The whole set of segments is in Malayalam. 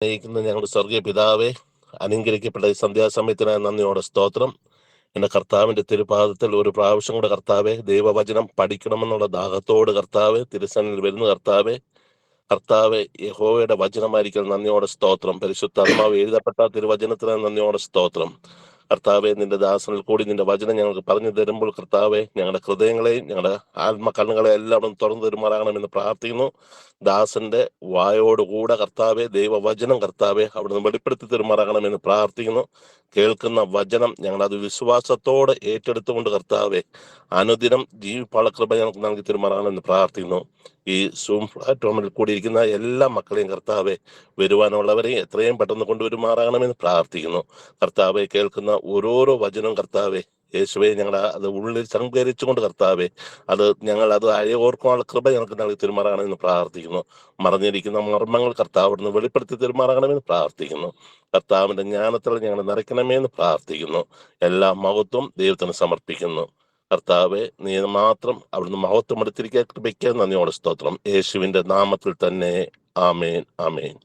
നയിക്കുന്ന ഞങ്ങളുടെ സ്വർഗീയ പിതാവേ, അനുഗ്രഹിക്കപ്പെട്ട ഈ സന്ധ്യാസമയത്തിനായി നന്ദിയോടെ സ്തോത്രം. എന്റെ കർത്താവിന്റെ തിരുപാദത്തിൽ ഒരു പ്രാവശ്യം കൂടെ കർത്താവെ, ദൈവവചനം പഠിക്കണമെന്നുള്ള ദാഹത്തോട് കർത്താവെ തിരുസന്നിൽ വരുന്ന കർത്താവെ യഹോവയുടെ വചനമായിരിക്കും നന്ദിയോടെ സ്തോത്രം. പരിശുദ്ധാത്മാവ് എഴുതപ്പെട്ട തിരുവചനത്തിന് നന്ദിയോടെ സ്തോത്രം. കർത്താവെ, നിന്റെ ദാസനിൽ കൂടി നിന്റെ വചനം ഞങ്ങൾക്ക് പറഞ്ഞു തരുമ്പോൾ കർത്താവെ, ഞങ്ങളുടെ ഹൃദയങ്ങളെയും ഞങ്ങളുടെ ആത്മകണ്ണുകളെ എല്ലാം ഒന്ന് തുറന്നു തരുമാറാകണമെന്ന് പ്രാർത്ഥിക്കുന്നു. ദാസന്റെ വായോടുകൂടെ കർത്താവെ ദൈവവചനം കർത്താവെ അവിടുന്ന് വെളിപ്പെടുത്തി തരുമാറാകണമെന്ന് പ്രാർത്ഥിക്കുന്നു. കേൾക്കുന്ന വചനം ഞങ്ങളത് വിശ്വാസത്തോടെ ഏറ്റെടുത്തുകൊണ്ട് കർത്താവെ അനുദിനം ജീവിപ്പാള കൃപ ഞങ്ങൾക്ക് നൽകി തരുമാറാകണമെന്ന് പ്രാർത്ഥിക്കുന്നു. ഈ സൂം പ്ലാറ്റ്ഫോമിൽ കൂടിയിരിക്കുന്ന എല്ലാ മക്കളെയും കർത്താവെ വരുവാനുള്ളവരെയും എത്രയും പെട്ടെന്ന് കൊണ്ടുവരുമാറാകണമെന്ന് പ്രാർത്ഥിക്കുന്നു. കർത്താവെ, കേൾക്കുന്ന ഓരോരോ വചനവും കർത്താവെ യേശുവെ ഞങ്ങൾ അത് ഉള്ളിൽ സംഭരിച്ചുകൊണ്ട് കർത്താവെ ഞങ്ങൾ അത് അയയോർക്കാനുള്ള കൃപ ഞങ്ങൾക്ക് നൽകി തരുമാറാകണമെന്ന് പ്രാർത്ഥിക്കുന്നു. മറഞ്ഞിരിക്കുന്ന മർമ്മങ്ങൾ കർത്താവിടുന്ന് വെളിപ്പെടുത്തി തരുമാറാകണമെന്ന് പ്രാർത്ഥിക്കുന്നു. കർത്താവിന്റെ ജ്ഞാനത്തിൽ ഞങ്ങൾ നിറയ്ക്കണമെന്ന് പ്രാർത്ഥിക്കുന്നു. എല്ലാ മഹത്വം ദൈവത്തിന് സമർപ്പിക്കുന്നു. കർത്താവെ, നീ മാത്രം അവിടുന്ന് മഹത്വം എടുത്തിരിക്കാൻ കൃപയ്ക്ക് നന്ദിയോടെ സ്തോത്രം. യേശുവിന്റെ നാമത്തിൽ തന്നെ ആമേൻ, ആമേൻ.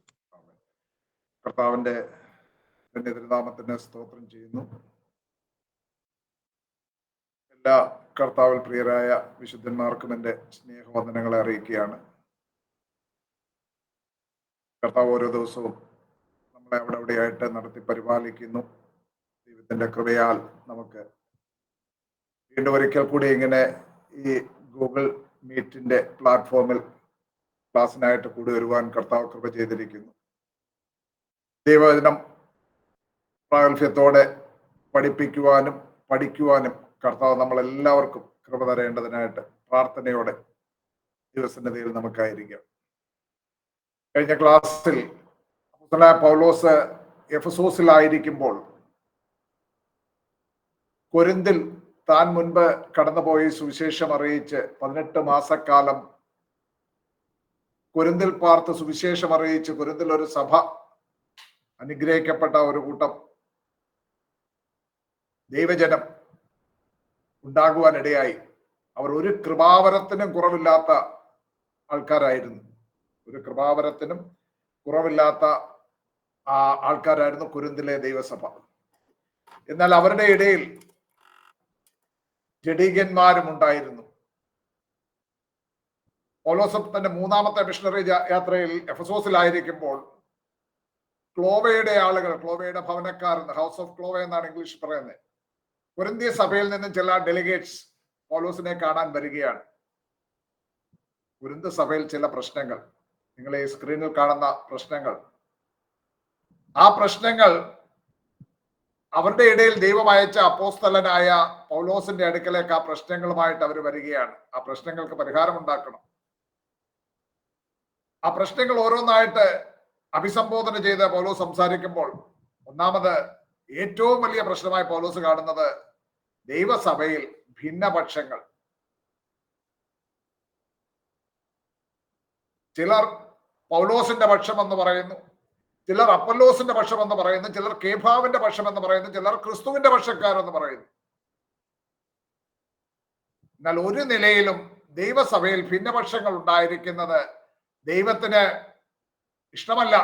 കർത്താവിന്റെ തിരുനാമത്തിന് സ്തോത്രം ചെയ്യുന്നു. എല്ലാ കർത്താവിൽ പ്രിയരായ വിശുദ്ധന്മാർക്കും എൻ്റെ സ്നേഹവന്ദനങ്ങളെ അറിയിക്കുകയാണ്. കർത്താവ് ഓരോ ദിവസവും നമ്മളെ അവിടെയായിട്ട് നടത്തി പരിപാലിക്കുന്നു. ദൈവത്തിന്റെ കൃപയാൽ നമുക്ക് വീണ്ടും ഒരിക്കൽ കൂടി ഇങ്ങനെ ഈ ഗൂഗിൾ മീറ്റിന്റെ പ്ലാറ്റ്ഫോമിൽ ക്ലാസ്സിനായിട്ട് കൂടി വരുവാൻ കർത്താവ് കൃപ ചെയ്തിരിക്കുന്നു. ദൈവവചനം പ്രാഗൽഭ്യത്തോടെ പഠിപ്പിക്കുവാനും പഠിക്കുവാനും കർത്താവ് നമ്മളെല്ലാവർക്കും കൃപ തരേണ്ടതിനായിട്ട് പ്രാർത്ഥനയോടെ ദൈവസന്നിധിയിൽ നമുക്കായിരിക്കാം. കഴിഞ്ഞ ക്ലാസ്സിൽ പൗലോസ് എഫെസോസിലായിരിക്കുമ്പോൾ കൊരിന്തിൽ താൻ മുൻപ് കടന്നുപോയി സുവിശേഷം അറിയിച്ച് 18 മാസക്കാലം കൊരിന്തിൽ പാർത്ത് സുവിശേഷം അറിയിച്ച് കൊരിന്തിൽ ഒരു സഭ, അനുഗ്രഹിക്കപ്പെട്ട ഒരു കൂട്ടം ദൈവജനം ഉണ്ടാകുവാനിടയായി. അവർ ഒരു കൃപാവരത്തിനും കുറവില്ലാത്ത ആൾക്കാരായിരുന്നു. ഒരു കൃപാവരത്തിനും കുറവില്ലാത്ത ആൾക്കാരായിരുന്നു കൊരിന്തിലെ ദൈവസഭ. എന്നാൽ അവരുടെ ഇടയിൽ ജഡീകന്മാരും ഉണ്ടായിരുന്നു. പൗലോസ് തന്റെ 3ാമത്തെ മിഷണറി യാത്രയിൽ എഫെസോസിലായിരിക്കുമ്പോൾ ക്ലോവയുടെ ആളുകൾ, ക്ലോവയുടെ ഭവനക്കാർ, ഹൗസ് ഓഫ് ക്ലോവ എന്നാണ് ഇംഗ്ലീഷ് പറയുന്നത്, കൊരിന്തിയ സഭയിൽ നിന്നും ചില ഡെലിഗേറ്റ്സ് പൗലോസിനെ കാണാൻ വരികയാണ്. കൊരിന്ത് സഭയിൽ ചില പ്രശ്നങ്ങൾ, നിങ്ങൾ ഈ സ്ക്രീനിൽ കാണുന്ന പ്രശ്നങ്ങൾ, ആ പ്രശ്നങ്ങൾ അവരുടെ ഇടയിൽ ദൈവം അയച്ച അപ്പോസ്തലനായ പൗലോസിന്റെ അടുക്കലേക്ക് ആ പ്രശ്നങ്ങളുമായിട്ട് അവർ വരികയാണ്. ആ പ്രശ്നങ്ങൾക്ക് പരിഹാരം ഉണ്ടാക്കണം. ആ പ്രശ്നങ്ങൾ ഓരോന്നായിട്ട് അഭിസംബോധന ചെയ്ത് പൗലോസ് സംസാരിക്കുമ്പോൾ ഒന്നാമത് ഏറ്റവും വലിയ പ്രശ്നമായി പൗലോസ് കാണുന്നത് ദൈവസഭയിൽ ഭിന്നപക്ഷങ്ങൾ. ചിലർ പൗലോസിന്റെ പക്ഷം എന്ന് പറയുന്നു, ചിലർ അപ്പല്ലോസിന്റെ പക്ഷം എന്ന് പറയുന്നു, ചിലർ കേഫാവിന്റെ പക്ഷം എന്ന് പറയുന്നു, ചിലർ ക്രിസ്തുവിന്റെ പക്ഷക്കാരെന്ന് പറയുന്നു. എന്നാൽ ഒരു നിലയിലും ദൈവസഭയിൽ ഭിന്നപക്ഷങ്ങൾ ഉണ്ടായിരിക്കുന്നത് ദൈവത്തിന് ഇഷ്ടമല്ല.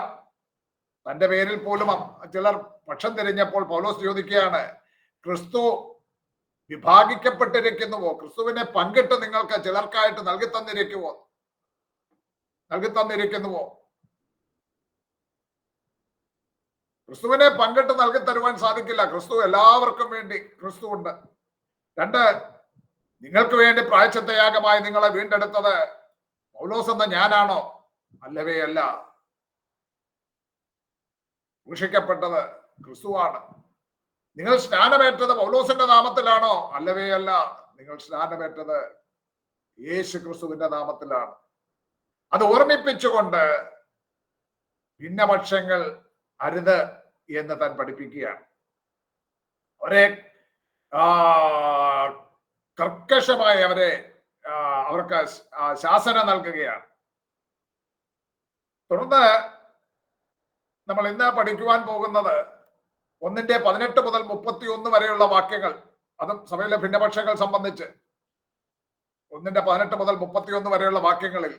തന്റെ പേരിൽ പോലും ചിലർ പക്ഷം തിരിഞ്ഞപ്പോൾ പൗലോസ് ചോദിക്കുകയാണ്, ക്രിസ്തു വിഭാഗിക്കപ്പെട്ടിരിക്കുന്നുവോ? ക്രിസ്തുവിനെ പങ്കിട്ട് നിങ്ങൾക്ക് ചിലർക്കായിട്ട് നൽകി തന്നിരിക്കുന്നുവോ? ക്രിസ്തുവിനെ പങ്കിട്ട് നൽകി തരുവാൻ സാധിക്കില്ല. ക്രിസ്തു എല്ലാവർക്കും വേണ്ടി ക്രിസ്തു ഉണ്ട്. 2, നിങ്ങൾക്ക് വേണ്ടി പ്രായശ്ചിത്തയാഗമായി നിങ്ങളെ വീണ്ടെടുത്തത് പൗലോസ് എന്ന ഞാനാണോ? അല്ലവേ അല്ല. ക്രൂശിക്കപ്പെട്ടത് ക്രിസ്തുവാണ്. നിങ്ങൾ സ്നാനമേറ്റത് പൗലോസിന്റെ നാമത്തിലാണോ? അല്ലവേ അല്ല. നിങ്ങൾ സ്നാനമേറ്റത് യേശു ക്രിസ്തുവിന്റെ നാമത്തിലാണ്. അത് ഓർമ്മിപ്പിച്ചുകൊണ്ട് ഭിന്നപക്ഷങ്ങൾ അരുത് എന്ന് താൻ പഠിപ്പിക്കുകയാണ്. അവരെ കർക്കശമായി അവർക്ക് ശാസന നൽകുകയാണ്. തുടർന്ന് നമ്മൾ ഇന്ന് പഠിക്കുവാൻ പോകുന്നത് 1:18 മുതൽ 31 വരെയുള്ള വാക്യങ്ങൾ, അതും സഭയിലെ ഭിന്നപക്ഷങ്ങൾ സംബന്ധിച്ച് 1:18 മുതൽ 31 വരെയുള്ള വാക്യങ്ങളിൽ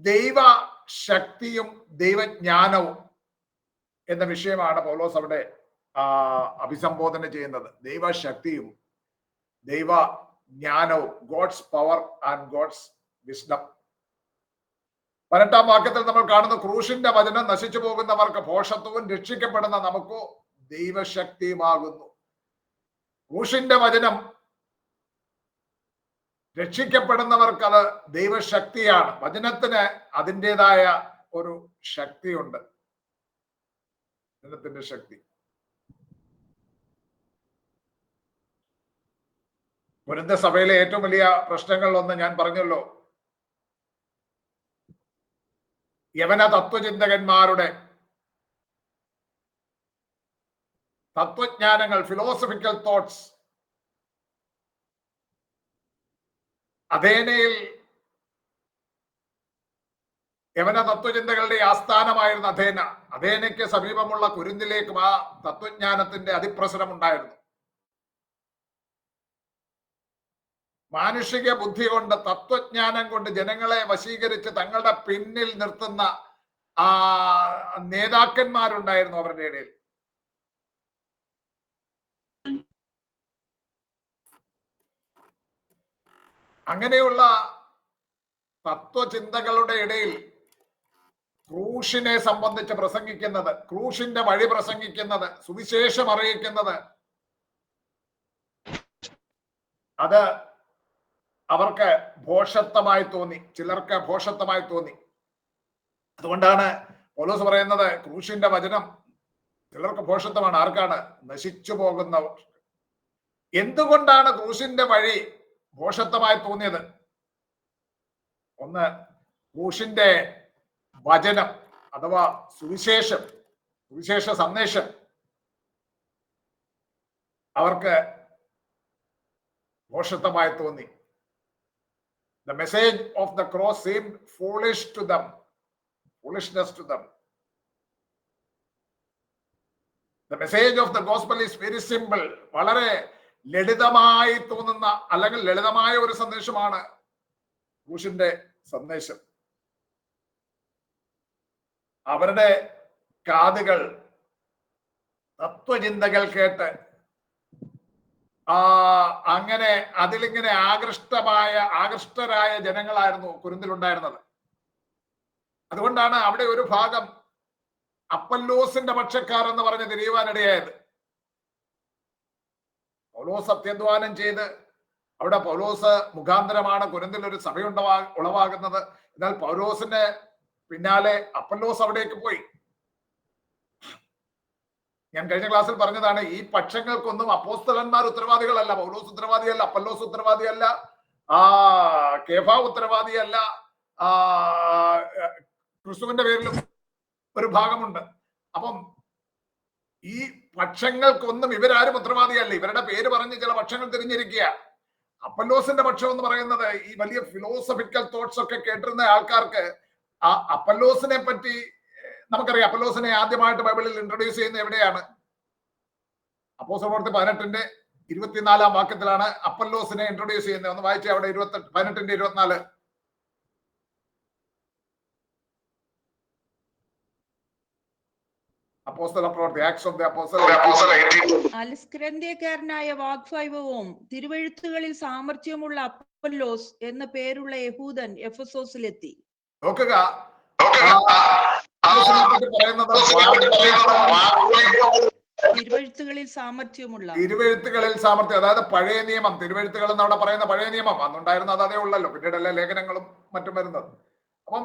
ദൈവ ശക്തിയും ദൈവജ്ഞാനവും എന്ന വിഷയമാണ് പൗലോസ് അവിടെ അഭിസംബോധന ചെയ്യുന്നത്. ദൈവശക്തിയും ദൈവ ജ്ഞാനവും, God's power and God's wisdom. 18-ാം വാക്യത്തിൽ നമ്മൾ കാണുന്നു, ക്രൂശിന്റെ വചനം നശിച്ചു പോകുന്നവർക്ക് ഭോഷത്വവും രക്ഷിക്കപ്പെടുന്ന നമുക്കോ ദൈവശക്തിയുമാകുന്നു. ക്രൂശിന്റെ വചനം രക്ഷിക്കപ്പെടുന്നവർക്ക് അത് ദൈവശക്തിയാണ്. വചനത്തിന് അതിൻ്റെതായ ഒരു ശക്തിയുണ്ട്, വചനത്തിന്റെ ശക്തി. കൊരിന്ത സഭയിലെ ഏറ്റവും വലിയ പ്രശ്നങ്ങളിലൊന്ന് ഞാൻ പറഞ്ഞല്ലോ, യവന തത്വചിന്തകന്മാരുടെ തത്വജ്ഞാനങ്ങൾ, ഫിലോസഫിക്കൽ തോട്ട്സ്. അഥേനയിൽ യവന തത്വചിന്തകളുടെ ആസ്ഥാനമായിരുന്ന അഥേനയ്ക്ക് സമീപമുള്ള കൊരിന്തിലേക്കും ആ തത്വജ്ഞാനത്തിന്റെ അതിപ്രസരം ഉണ്ടായിരുന്നു. മാനുഷിക ബുദ്ധി കൊണ്ട്, തത്വജ്ഞാനം കൊണ്ട് ജനങ്ങളെ വശീകരിച്ച് തങ്ങളുടെ പിന്നിൽ നിർത്തുന്ന നേതാക്കന്മാരുണ്ടായിരുന്നു അവരുടെ ഇടയിൽ. അങ്ങനെയുള്ള തത്വചിന്തകളുടെ ഇടയിൽ ക്രൂശിനെ സംബന്ധിച്ച് പ്രസംഗിക്കുന്നത്, ക്രൂശിന്റെ വഴി പ്രസംഗിക്കുന്നത്, സുവിശേഷം അറിയിക്കുന്നത്, അത് അവർക്ക് ഭോഷത്വമായി തോന്നി, ചിലർക്ക് ഭോഷത്വമായി തോന്നി. അതുകൊണ്ടാണ് പൗലോസ് പറയുന്നത്, ക്രൂശിന്റെ വചനം ചിലർക്ക് ഭോഷത്വമാണ്. ആർക്കാണ്? നശിച്ചു പോകുന്നവർ. എന്തുകൊണ്ടാണ് ക്രൂശിന്റെ വഴി ഭോഷത്വമായി തോന്നിയത്? ഒന്ന്, ക്രൂശിന്റെ വചനം അഥവാ സുവിശേഷം, സുവിശേഷ സന്ദേശം അവർക്ക് ഭോഷത്വമായി തോന്നി. The message of the cross seemed foolish to them, foolishness to them. The message of the gospel is very simple. വളരെ ലളിതമായി തോന്നുന്ന, അല്ലെങ്കിൽ ലളിതമായ ഒരു സന്ദേശമാണ് ക്രൂശിന്റെ സന്ദേശം. അവരുടെ കാതുകൾ തത്വചിന്തകൾ കേട്ട് അങ്ങനെ അതിലിങ്ങനെ ആകൃഷ്ടരായ ജനങ്ങളായിരുന്നു കൊരിന്തിലുണ്ടായിരുന്നത്. അതുകൊണ്ടാണ് അവിടെ ഒരു ഭാഗം അപ്പല്ലോസിന്റെ പക്ഷക്കാർ എന്ന് പറഞ്ഞ് തിരിയുവാനിടയായത്. പൗലോസ് അത്യധ്വാനം ചെയ്ത്, അവിടെ പൗലോസ് മുഖാന്തരമാണ് കൊരിന്തിൽ ഒരു സഭ ഉളവാകുന്നത്. എന്നാൽ പൗലോസിന്റെ പിന്നാലെ അപ്പല്ലോസ് അവിടേക്ക് പോയി. ഞാൻ കഴിഞ്ഞ ക്ലാസ്സിൽ പറഞ്ഞതാണ്, ഈ പക്ഷങ്ങൾക്കൊന്നും അപ്പോസ്തലന്മാർ ഉത്തരവാദികളല്ല. പൗലോസ് ഉത്തരവാദിയല്ല, അപ്പല്ലോസ് ഉത്തരവാദിയല്ല, കേഫ ഉത്തരവാദിയല്ല, ക്രിസ്തുവിന്റെ പേരിലും ഒരു ഭാഗമുണ്ട്. അപ്പം ഈ പക്ഷങ്ങൾക്കൊന്നും ഇവരാരും ഉത്തരവാദിയല്ല. ഇവരുടെ പേര് പറഞ്ഞ് ചില പക്ഷങ്ങൾ തിരിഞ്ഞിരിക്കുക. അപ്പല്ലോസിന്റെ പക്ഷം എന്ന് പറയുന്നത് ഈ വലിയ ഫിലോസഫിക്കൽ തോട്ട്സ് ഒക്കെ കേട്ടിരുന്ന ആൾക്കാർക്ക് ആ അപ്പല്ലോസിനെ പറ്റി നമുക്കറിയാം. അപ്പല്ലോസിനെ ആദ്യമായിട്ട് ബൈബിളിൽ ഇൻട്രൊഡ്യൂസ് ചെയ്യുന്നത് എവിടെയാണ്? അപ്പോസ്തലപ്രവൃത്തി 18-ാം വാക്യത്തിലാണ് അപ്പല്ലോസിനെ ഇൻട്രൊഡ്യൂസ് ചെയ്യുന്നത്. ഒന്ന് വായിച്ചേ, അവിടെ 18-24. അപ്പോസ്തലപ്രവൃത്തി, ആക്ട്സ് ഓഫ് ദി അപ്പോസ്തലസ്. അലസ്കരന്ത്യക്കാരനായ വാഗ്വൈഭവവും തിരുവെഴുത്തുകളിൽ സാമർഥ്യമുള്ള അപ്പല്ലോസ് എന്ന പേരുള്ള യഹൂദൻ എഫെസോസിലെത്തി. നോക്കുക, തിരുവെഴുത്തുകളിൽ സാമർഥ്യം, അതായത് പഴയ നിയമം. തിരുവെഴുത്തുകൾ എന്ന് അവിടെ പറയുന്ന പഴയ നിയമം അന്നുണ്ടായിരുന്നു, അത് അതേ ഉള്ളല്ലോ. പിന്നീടല്ലേ ലേഖനങ്ങളും മറ്റും വരുന്നത്. അപ്പം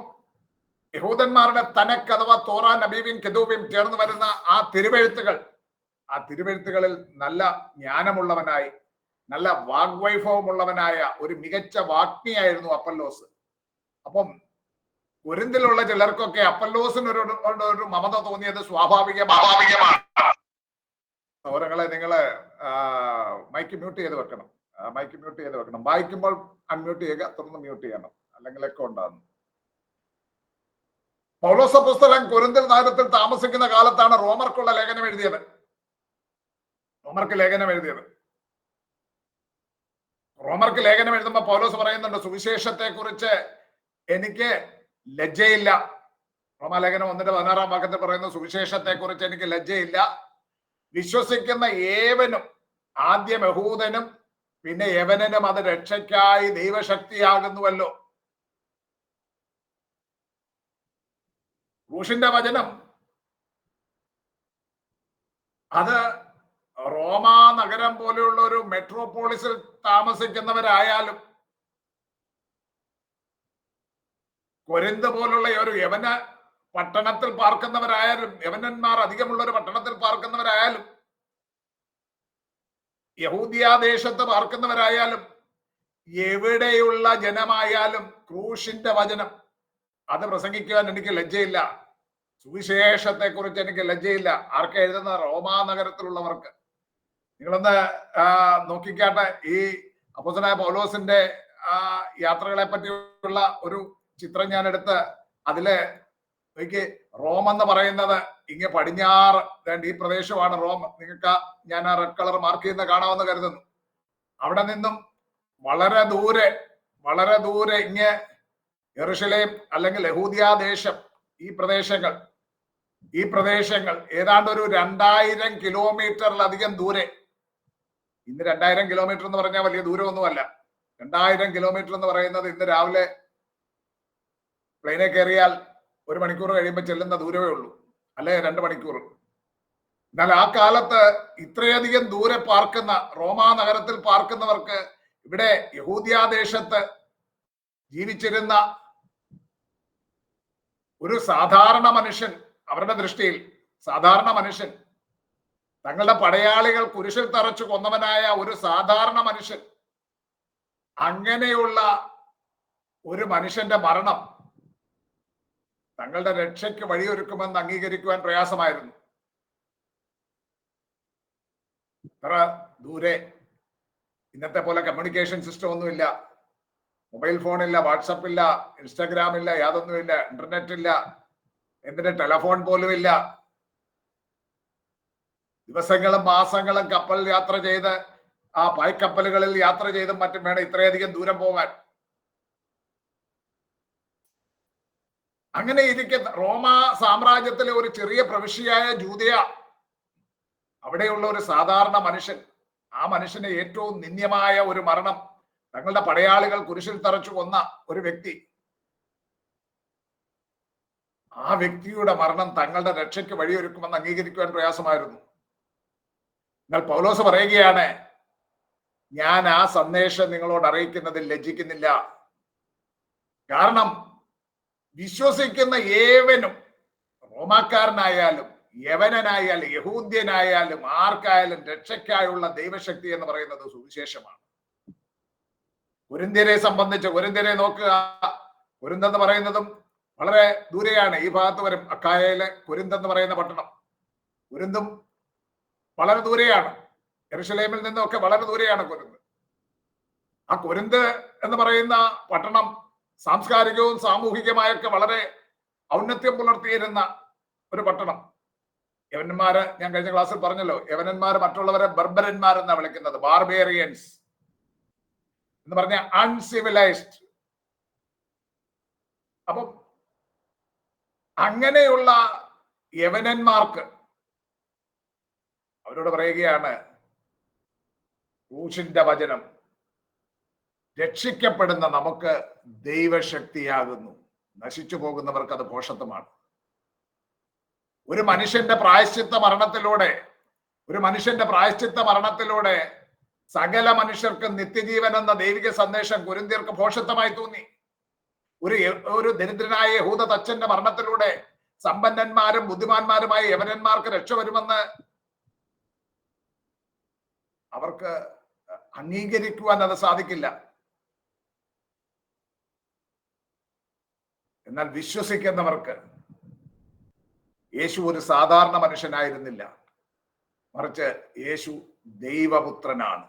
യഹൂദന്മാരുടെ തനക്ക് അഥവാ തോറ, നബീബിയും കെതൂബിയും ചേർന്ന് വരുന്ന ആ തിരുവെഴുത്തുകളിൽ നല്ല ജ്ഞാനമുള്ളവനായി, നല്ല വാഗ്വൈഭവമുള്ളവനായ ഒരു മികച്ച വാഗ്മിയായിരുന്നു അപ്പല്ലോസ്. അപ്പം കൊരിന്തിലുള്ള ചിലർക്കൊക്കെ അപ്പല്ലോസിന് ഒരു മമത തോന്നിയത് സ്വാഭാവികമാണ്. സൗരങ്ങളെ, നിങ്ങള് മൈക്ക് മ്യൂട്ട് ചെയ്ത് വെക്കണം. വായിക്കുമ്പോൾ അൺമ്യൂട്ട് ചെയ്യുക, തുടർന്ന് മ്യൂട്ട് ചെയ്യണം, അല്ലെങ്കിൽ ഒക്കെ ഉണ്ടാകുന്നു. പൗലോസ് അപ്പോസ്തലൻ കൊരിന്തിൽ നഗരത്തിൽ താമസിക്കുന്ന കാലത്താണ് റോമർക്ക് ലേഖനം എഴുതിയത്. റോമർക്ക് ലേഖനം എഴുതുമ്പോൾ പൗലോസ് പറയുന്നുണ്ട്, സുവിശേഷത്തെ കുറിച്ച് എനിക്ക് ലജ്ജയില്ല. റോമാലേഖനം 1:16 വാക്യത്തിൽ പറയുന്ന സുവിശേഷത്തെ കുറിച്ച് എനിക്ക് ലജ്ജയില്ല. വിശ്വസിക്കുന്ന ഏവനും, ആദ്യം യഹൂദനും പിന്നെ യവനനും, അത് രക്ഷയ്ക്കായി ദൈവശക്തിയാകുന്നുവല്ലോ. ക്രൂശിന്റെ വചനം അത് റോമാ നഗരം പോലെയുള്ള ഒരു മെട്രോപോളിസിൽ താമസിക്കുന്നവരായാലും കൊരിന്ത് പോലുള്ള ഒരു യവന പട്ടണത്തിൽ പാർക്കുന്നവരായാലും, യവനന്മാർ അധികമുള്ള ഒരു പട്ടണത്തിൽ പാർക്കുന്നവരായാലും, യഹൂദിയാദേശത്ത് പാർക്കുന്നവരായാലും, എവിടെയുള്ള ജനമായാലും ക്രൂശിന്റെ വചനം അത് പ്രസംഗിക്കുവാൻ എനിക്ക് ലജ്ജയില്ല. സുവിശേഷത്തെ കുറിച്ച് എനിക്ക് ലജ്ജയില്ല. ആർക്ക് എഴുതുന്ന? റോമാ നഗരത്തിലുള്ളവർക്ക്. നിങ്ങളൊന്ന് നോക്കിക്കാട്ടെ, ഈ അപ്പോസ്തലനായ പൗലോസിന്റെ യാത്രകളെ പറ്റിയുള്ള ഒരു ചിത്രം ഞാൻ എടുത്ത് അതില് എനിക്ക് റോം എന്ന് പറയുന്നത് ഇങ്ങ് പടിഞ്ഞാറ്, ഈ പ്രദേശമാണ് റോം. നിങ്ങൾക്ക് ഞാൻ ആ റെഡ് കളർ മാർക്ക് ചെയ്യുന്ന കാണാമെന്ന് കരുതുന്നു. അവിടെ നിന്നും വളരെ ദൂരെ ഇങ്ങ് യെരുശലേം അല്ലെങ്കിൽ യഹൂദിയാ ദേശം, ഈ പ്രദേശങ്ങൾ ഏതാണ്ട് ഒരു 2000 കിലോമീറ്ററിലധികം ദൂരെ. ഇന്ന് 2000 കിലോമീറ്റർ എന്ന് പറഞ്ഞാൽ വലിയ ദൂരമൊന്നുമല്ല. 2000 കിലോമീറ്റർ എന്ന് പറയുന്നത് ഇന്ന് രാവിലെ പ്ലെയിനെ കയറിയാൽ 1 മണിക്കൂർ കഴിയുമ്പോൾ ചെല്ലുന്ന ദൂരമേ ഉള്ളൂ, അല്ലെ 2 മണിക്കൂർ. എന്നാൽ ആ കാലത്ത് ഇത്രയധികം ദൂരെ പാർക്കുന്ന, റോമാ നഗരത്തിൽ പാർക്കുന്നവർക്ക് ഇവിടെ യഹൂദിയാദേശത്ത് ജീവിച്ചിരുന്ന ഒരു സാധാരണ മനുഷ്യൻ, അവരുടെ ദൃഷ്ടിയിൽ സാധാരണ മനുഷ്യൻ, തങ്ങളുടെ പടയാളികൾ കുരിശിൽ തറച്ചു കൊന്നവനായ ഒരു സാധാരണ മനുഷ്യൻ, അങ്ങനെയുള്ള ഒരു മനുഷ്യന്റെ മരണം തങ്ങളുടെ രക്ഷയ്ക്ക് വഴിയൊരുക്കുമെന്ന് അംഗീകരിക്കുവാൻ പ്രയാസമായിരുന്നു. അത്ര ദൂരെ. ഇന്നത്തെ പോലെ കമ്മ്യൂണിക്കേഷൻ സിസ്റ്റം ഒന്നുമില്ല, മൊബൈൽ ഫോണില്ല, വാട്സപ്പ് ഇല്ല, ഇൻസ്റ്റാഗ്രാം ഇല്ല, യാതൊന്നുമില്ല, ഇന്റർനെറ്റ് ഇല്ല, എന്തിന് ടെലഫോൺ പോലും ഇല്ല. ദിവസങ്ങളും മാസങ്ങളും കപ്പൽ യാത്ര ചെയ്ത്, ആ പായ്ക്കപ്പലുകളിൽ യാത്ര ചെയ്തും മറ്റും വേണം ഇത്രയധികം ദൂരം പോകാൻ. അങ്ങനെ ഇരിക്കുന്ന റോമാ സാമ്രാജ്യത്തിലെ ഒരു ചെറിയ പ്രവിശ്യയായ ജൂദയ, അവിടെയുള്ള ഒരു സാധാരണ മനുഷ്യൻ, ആ മനുഷ്യന് ഏറ്റവും നിന്ദ്യമായ ഒരു മരണം, തങ്ങളുടെ പടയാളികൾ കുരിശിൽ തറച്ചു കൊന്ന ഒരു വ്യക്തി, ആ വ്യക്തിയുടെ മരണം തങ്ങളുടെ രക്ഷയ്ക്ക് വഴിയൊരുക്കുമെന്ന് അംഗീകരിക്കുവാൻ പ്രയാസമായിരുന്നു. എന്നാൽ പൗലോസ് പറയുകയാണ്, ഞാൻ ആ സന്ദേശം നിങ്ങളോട് അറിയിക്കുന്നതിൽ ലജ്ജിക്കുന്നില്ല. കാരണം വിശ്വസിക്കുന്ന ഏവനും, റോമാക്കാരനായാലും യവനനായാലും യഹൂദ്യനായാലും ആർക്കായാലും രക്ഷയ്ക്കായുള്ള ദൈവശക്തി എന്ന് പറയുന്നത് സുവിശേഷമാണ്. കൊരിന്ത്യരെ സംബന്ധിച്ച്, കൊരിന്ത്യരെ നോക്കുക, കൊരിന്ത് എന്ന് പറയുന്നതും വളരെ ദൂരെയാണ്, ഈ ഭാഗത്ത് വരും. അക്കായയിലെ കൊരിന്ത് എന്ന് പറയുന്ന പട്ടണം, കൊരിന്തും വളരെ ദൂരെയാണ്, യെരുശലേമിൽ നിന്നൊക്കെ വളരെ ദൂരെയാണ് കൊരിന്ത്. ആ കൊരിന്ത് എന്ന് പറയുന്ന പട്ടണം സാംസ്കാരികവും സാമൂഹികമായൊക്കെ വളരെ ഔന്നത്യം പുലർത്തിയിരുന്ന ഒരു പട്ടണം. യവനന്മാര്, ഞാൻ കഴിഞ്ഞ ക്ലാസ്സിൽ പറഞ്ഞല്ലോ, യവനന്മാര് മറ്റുള്ളവരെ ബർബരന്മാരെന്നാ വിളിക്കുന്നത്, ബാർബേറിയൻസ് എന്ന് പറഞ്ഞ അൺസിവിലൈസ്ഡ്. അപ്പം അങ്ങനെയുള്ള യവനന്മാർക്ക് അവരോട് പറയുകയാണ്, ക്രൂശിന്റെ വചനം രക്ഷിക്കപ്പെടുന്ന നമുക്ക് ദൈവശക്തിയാകുന്നു, നശിച്ചു പോകുന്നവർക്ക് അത് ഭോഷത്വമാണ്. ഒരു മനുഷ്യന്റെ പ്രായശ്ചിത്ത മരണത്തിലൂടെ സകല മനുഷ്യർക്കും നിത്യജീവൻ എന്ന ദൈവിക സന്ദേശം കൊരിന്ത്യർക്ക് ഭോഷത്വമായി തോന്നി. ഒരു ദരിദ്രനായ യഹൂദ തച്ചന്റെ മരണത്തിലൂടെ സമ്പന്നന്മാരും ബുദ്ധിമാന്മാരുമായ യവനന്മാർക്ക് രക്ഷ വരുമെന്ന് അവർക്ക് അംഗീകരിക്കുവാൻ അത് സാധിക്കില്ല. എന്നാൽ വിശ്വസിക്കുന്നവർക്ക് യേശു ഒരു സാധാരണ മനുഷ്യനായിരുന്നില്ല, മറിച്ച് യേശു ദൈവപുത്രനാണ്.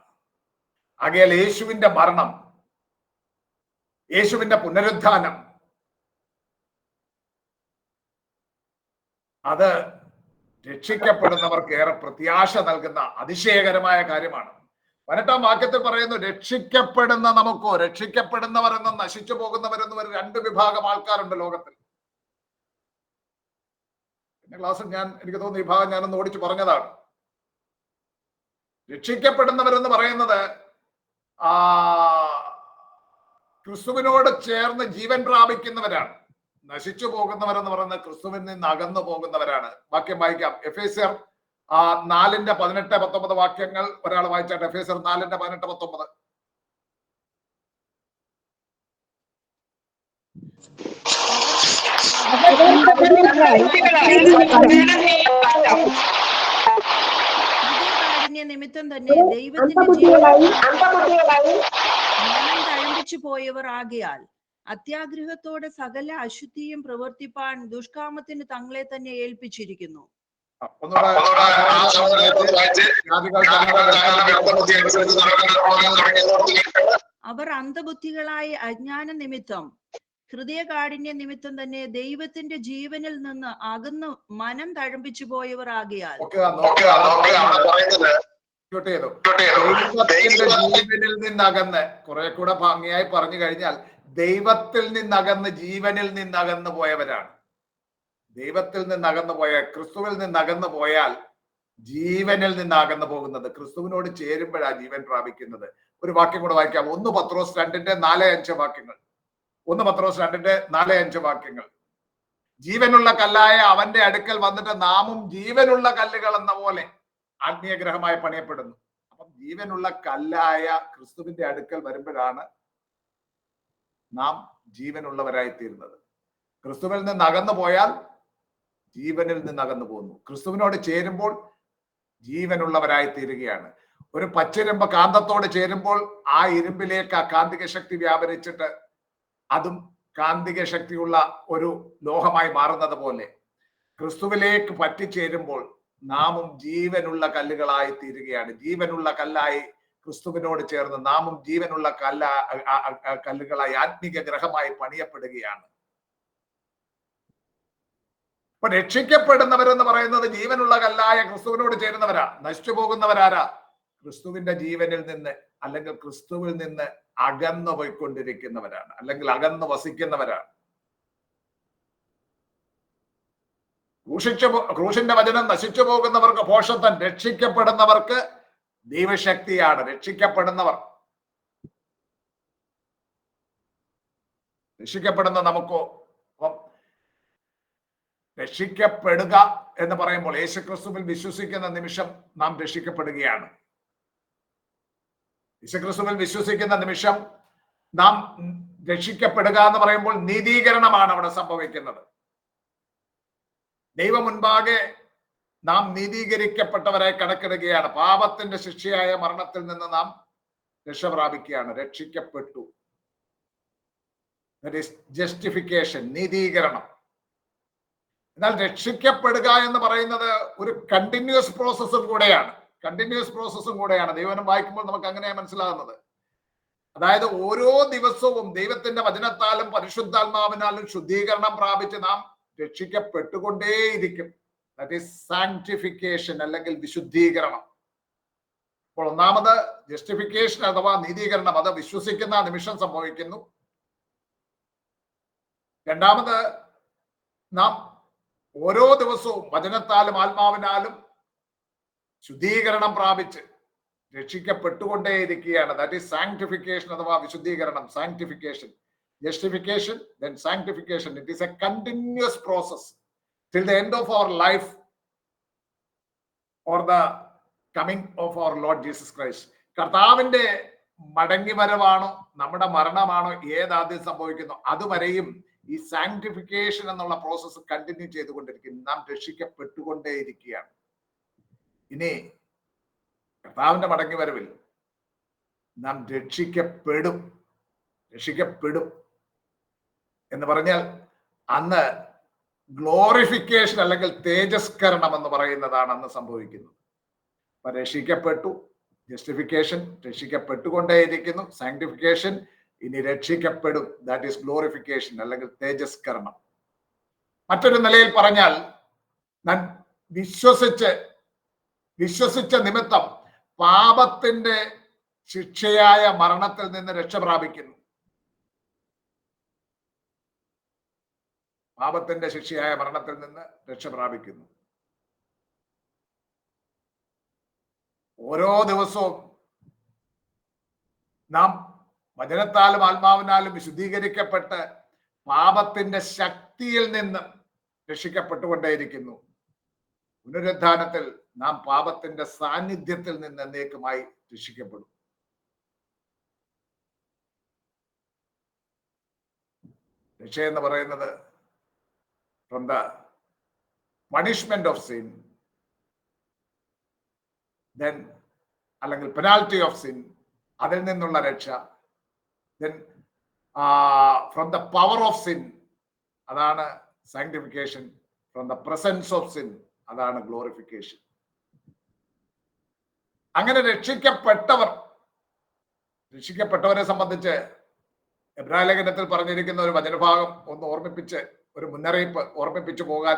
ആകയാൽ യേശുവിന്റെ മരണം, യേശുവിന്റെ പുനരുത്ഥാനം, അത് രക്ഷിക്കപ്പെടുന്നവർക്ക് ഏറെ പ്രത്യാശ നൽകുന്ന അതിശയകരമായ കാര്യമാണ്. 18-ാം വാക്യത്തിൽ പറയുന്നു, രക്ഷിക്കപ്പെടുന്ന നമുക്കോ, രക്ഷിക്കപ്പെടുന്നവർ എന്നും നശിച്ചു പോകുന്നവരെന്നും ഒരു 2 വിഭാഗം ആൾക്കാരുണ്ട് ലോകത്തിൽ. ക്ലാസ്സിൽ എനിക്ക് തോന്നുന്നു ഈ ഭാഗം ഞാനൊന്ന് ഓടിച്ചു പറഞ്ഞതാണ്. രക്ഷിക്കപ്പെടുന്നവരെന്ന് പറയുന്നത് ക്രിസ്തുവിനോട് ചേർന്ന് ജീവൻ പ്രാപിക്കുന്നവരാണ്. നശിച്ചു പോകുന്നവരെന്ന് പറയുന്നത് ക്രിസ്തുവിൽ നിന്ന് അകന്നു പോകുന്നവരാണ്. വാക്യം വായിക്കാം. എഫേസ്യർ 4:18-19 വാക്യങ്ങൾ ഒരാൾ വായിച്ചാട്ടെ. എഫേസ്യർ 4:18-19. നിമിത്തം തന്നെ ദൈവത്തിന്റെ മനം തഴമ്പിച്ചു പോയവർ ആകയാൽ അത്യാഗ്രഹത്തോടെ സകല അശുദ്ധിയും പ്രവർത്തിപ്പാൻ ദുഷ്കാമത്തിന് തങ്ങളെ തന്നെ ഏൽപ്പിച്ചിരിക്കുന്നു. അവർ അന്ധബുദ്ധികളായ അജ്ഞാന നിമിത്തം ഹൃദയകാഠിന്യ നിമിത്തം തന്നെ ദൈവത്തിന്റെ ജീവനിൽ നിന്ന് അകന്നു മനം തഴമ്പിച്ചു പോയവർ ആകയാൽ. ജീവനിൽ നിന്നകന്ന്, കുറെ കൂടെ ഭംഗിയായി പറഞ്ഞു കഴിഞ്ഞാൽ ദൈവത്തിൽ നിന്നകന്ന് ജീവനിൽ നിന്നകന്നു പോയവരാണ്. ദൈവത്തിൽ നിന്നകന്നു പോയ, ക്രിസ്തുവിൽ നിന്നകന്നു പോയാൽ ജീവനിൽ നിന്നകന്നു പോകുന്നത്. ക്രിസ്തുവിനോട് ചേരുമ്പോഴാണ് ജീവൻ പ്രാപിക്കുന്നത്. ഒരു വാക്യം കൂടെ വായിക്കാം. 1 പത്രോസ് 2:4-5 വാക്യങ്ങൾ. 1 പത്രോസ് 2:4-5 വാക്യങ്ങൾ. ജീവനുള്ള കല്ലായ അവന്റെ അടുക്കൽ വന്നിട്ട് നാമും ജീവനുള്ള കല്ലുകൾ എന്ന പോലെ ആത്മീയഗ്രഹമായി പണിയപ്പെടുന്നു. അപ്പം ജീവനുള്ള കല്ലായ ക്രിസ്തുവിന്റെ അടുക്കൽ വരുമ്പോഴാണ് നാം ജീവനുള്ളവരായി തീരുന്നത്. ക്രിസ്തുവിൽ നിന്ന് അകന്നു പോയാൽ ജീവനിൽ നിന്ന് അകന്നു പോകുന്നു. ക്രിസ്തുവിനോട് ചേരുമ്പോൾ ജീവനുള്ളവരായി തീരുകയാണ്. ഒരു പച്ചിരുമ്പ് കാന്തത്തോട് ചേരുമ്പോൾ ആ ഇരുമ്പിലേക്ക് ആ കാന്തിക ശക്തി വ്യാപരിച്ചിട്ട് അതും കാന്തിക ശക്തിയുള്ള ഒരു ലോഹമായി മാറുന്നത് പോലെ ക്രിസ്തുവിലേക്ക് പറ്റിച്ചേരുമ്പോൾ നാമും ജീവനുള്ള കല്ലുകളായി തീരുകയാണ്. ജീവനുള്ള കല്ലായി ക്രിസ്തുവിനോട് ചേർന്ന് നാമും ജീവനുള്ള കല്ലുകളായി ആത്മീക ഗ്രഹമായി പണിയപ്പെടുകയാണ്. അപ്പൊ രക്ഷിക്കപ്പെടുന്നവരെന്ന് പറയുന്നത് ജീവനുള്ള കല്ലായ ക്രിസ്തുവിനോട് ചേരുന്നവരാ. നശിച്ചു പോകുന്നവരാരാ? ക്രിസ്തുവിന്റെ ജീവനിൽ നിന്ന് അല്ലെങ്കിൽ ക്രിസ്തുവിൽ നിന്ന് അകന്നു പോയിക്കൊണ്ടിരിക്കുന്നവരാണ്, അല്ലെങ്കിൽ അകന്നു വസിക്കുന്നവരാണ്. ക്രൂശിന്റെ വചനം നശിച്ചു പോകുന്നവർക്ക് ഭോഷത്വം, രക്ഷിക്കപ്പെടുന്നവർക്ക് ദൈവശക്തിയാണ്. രക്ഷിക്കപ്പെടുന്ന നമുക്കോ? രക്ഷിക്കപ്പെടുക എന്ന് പറയുമ്പോൾ യേശുക്രിസ്തുവിൽ വിശ്വസിക്കുന്ന നിമിഷം നാം രക്ഷിക്കപ്പെടുകയാണ്. യേശുക്രിസ്തുവിൽ വിശ്വസിക്കുന്ന നിമിഷം നാം രക്ഷിക്കപ്പെടുക എന്ന് പറയുമ്പോൾ നീതീകരണമാണ് അവിടെ സംഭവിക്കുന്നത്. ദൈവം മുൻപാകെ നാം നീതീകരിക്കപ്പെട്ടവരായി കണക്കിടുകയാണ്. പാപത്തിന്റെ ശിക്ഷയായ മരണത്തിൽ നിന്ന് നാം രക്ഷ പ്രാപിക്കുകയാണ്. രക്ഷിക്കപ്പെട്ടു. ദാറ്റ് ഈസ് ജസ്റ്റിഫിക്കേഷൻ, നീതീകരണം. എന്നാൽ രക്ഷിക്കപ്പെടുക എന്ന് പറയുന്നത് ഒരു കണ്ടിന്യൂസ് പ്രോസസ്സും കൂടെയാണ്. ദൈവം വായിക്കുമ്പോൾ നമുക്ക് അങ്ങനെ മനസ്സിലാകുന്നത്. അതായത് ഓരോ ദിവസവും ദൈവത്തിന്റെ വചനത്താലും പരിശുദ്ധാത്മാവിനാലും ശുദ്ധീകരണം പ്രാപിച്ച് നാം രക്ഷിക്കപ്പെട്ടുകൊണ്ടേയിരിക്കും. ദാറ്റ് ഈസ് സാങ്ക്ടിഫിക്കേഷൻ അല്ലെങ്കിൽ വിശുദ്ധീകരണം. അപ്പോൾ ഒന്നാമത് ജസ്റ്റിഫിക്കേഷൻ അഥവാ നീതീകരണം, അത് വിശ്വസിക്കുന്ന നിമിഷം സംഭവിക്കുന്നു. രണ്ടാമത് നാം ഓരോ ദിവസവും വചനത്താലും ആത്മാവിനാലും ശുദ്ധീകരണം പ്രാപിച്ച് രക്ഷിക്കപ്പെട്ടുകൊണ്ടേയിരിക്കുകയാണ്. ദാറ്റ് ഈസ് സാങ്ക്ടിഫിക്കേഷൻ അഥവാ വിശുദ്ധീകരണം. Sanctification, justification, then sanctification. It is a continuous process till the end of our life or the coming of our Lord Jesus Christ. കർത്താവിന്റെ മടങ്ങി വരവാണോ നമ്മുടെ മരണമാണോ ഏതാദ്യം സംഭവിക്കുന്നു അതുവരെയും ഈ സാങ്ക്ടിഫിക്കേഷൻ എന്നുള്ള പ്രോസസ്സ് കണ്ടിന്യൂ ചെയ്തുകൊണ്ടിരിക്കും. നാം രക്ഷിക്കപ്പെട്ടുകൊണ്ടേയിരിക്കുകയാണ്. ഇനി കർത്താവിന്റെ മടങ്ങി വരവിൽ നാം രക്ഷിക്കപ്പെടും എന്ന് പറഞ്ഞാൽ അന്ന് ഗ്ലോറിഫിക്കേഷൻ അല്ലെങ്കിൽ തേജസ്കരണം എന്ന് പറയുന്നതാണ് അന്ന് സംഭവിക്കുന്നത്. അപ്പൊ രക്ഷിക്കപ്പെട്ടു, ജസ്റ്റിഫിക്കേഷൻ, രക്ഷിക്കപ്പെട്ടുകൊണ്ടേയിരിക്കുന്നു, സാങ്ക്ടിഫിക്കേഷൻ, ഇനി രക്ഷിക്കപ്പെടും, ദാറ്റ് ഈസ് ഗ്ലോറിഫിക്കേഷൻ അല്ലെങ്കിൽ തേജസ്കരണം. മറ്റൊരു നിലയിൽ പറഞ്ഞാൽ ഞാൻ വിശ്വസിച്ച നിമിത്തം പാപത്തിന്റെ ശിക്ഷയായ മരണത്തിൽ നിന്ന് രക്ഷ പ്രാപിക്കുന്നു. പാപത്തിന്റെ ശിക്ഷയായ മരണത്തിൽ നിന്ന് രക്ഷ പ്രാപിക്കുന്നു. ഓരോ ദിവസവും നാം വചനത്താലും ആത്മാവിനാലും വിശുദ്ധീകരിക്കപ്പെട്ട് പാപത്തിന്റെ ശക്തിയിൽ നിന്ന് രക്ഷിക്കപ്പെട്ടുകൊണ്ടേയിരിക്കുന്നു. പുനരുദ്ധാനത്തിൽ നാം പാപത്തിന്റെ സാന്നിധ്യത്തിൽ നിന്ന് എന്നേക്കുമായി രക്ഷിക്കപ്പെടും. രക്ഷ എന്ന് പറയുന്നത് from the punishment of sin, then അല്ലെങ്കിൽ പെനാൽറ്റി ഓഫ് സിൻ, അതിൽ നിന്നുള്ള രക്ഷ, then from the power of sin, അതാണ് sanctification, from the presence of sin, അതാണ് ഗ്ലോറിഫിക്കേഷൻ. അങ്ങനെ രക്ഷിക്കപ്പെട്ടവരെ സംബന്ധിച്ച് എബ്രായ ലേഖനത്തിൽ പറഞ്ഞിരിക്കുന്ന ഒരു വചനഭാഗം ഒന്ന് ഓർമ്മിപ്പിച്ച്, ഒരു മുന്നറിയിപ്പ് ഓർമ്മിപ്പിച്ചു പോകാൻ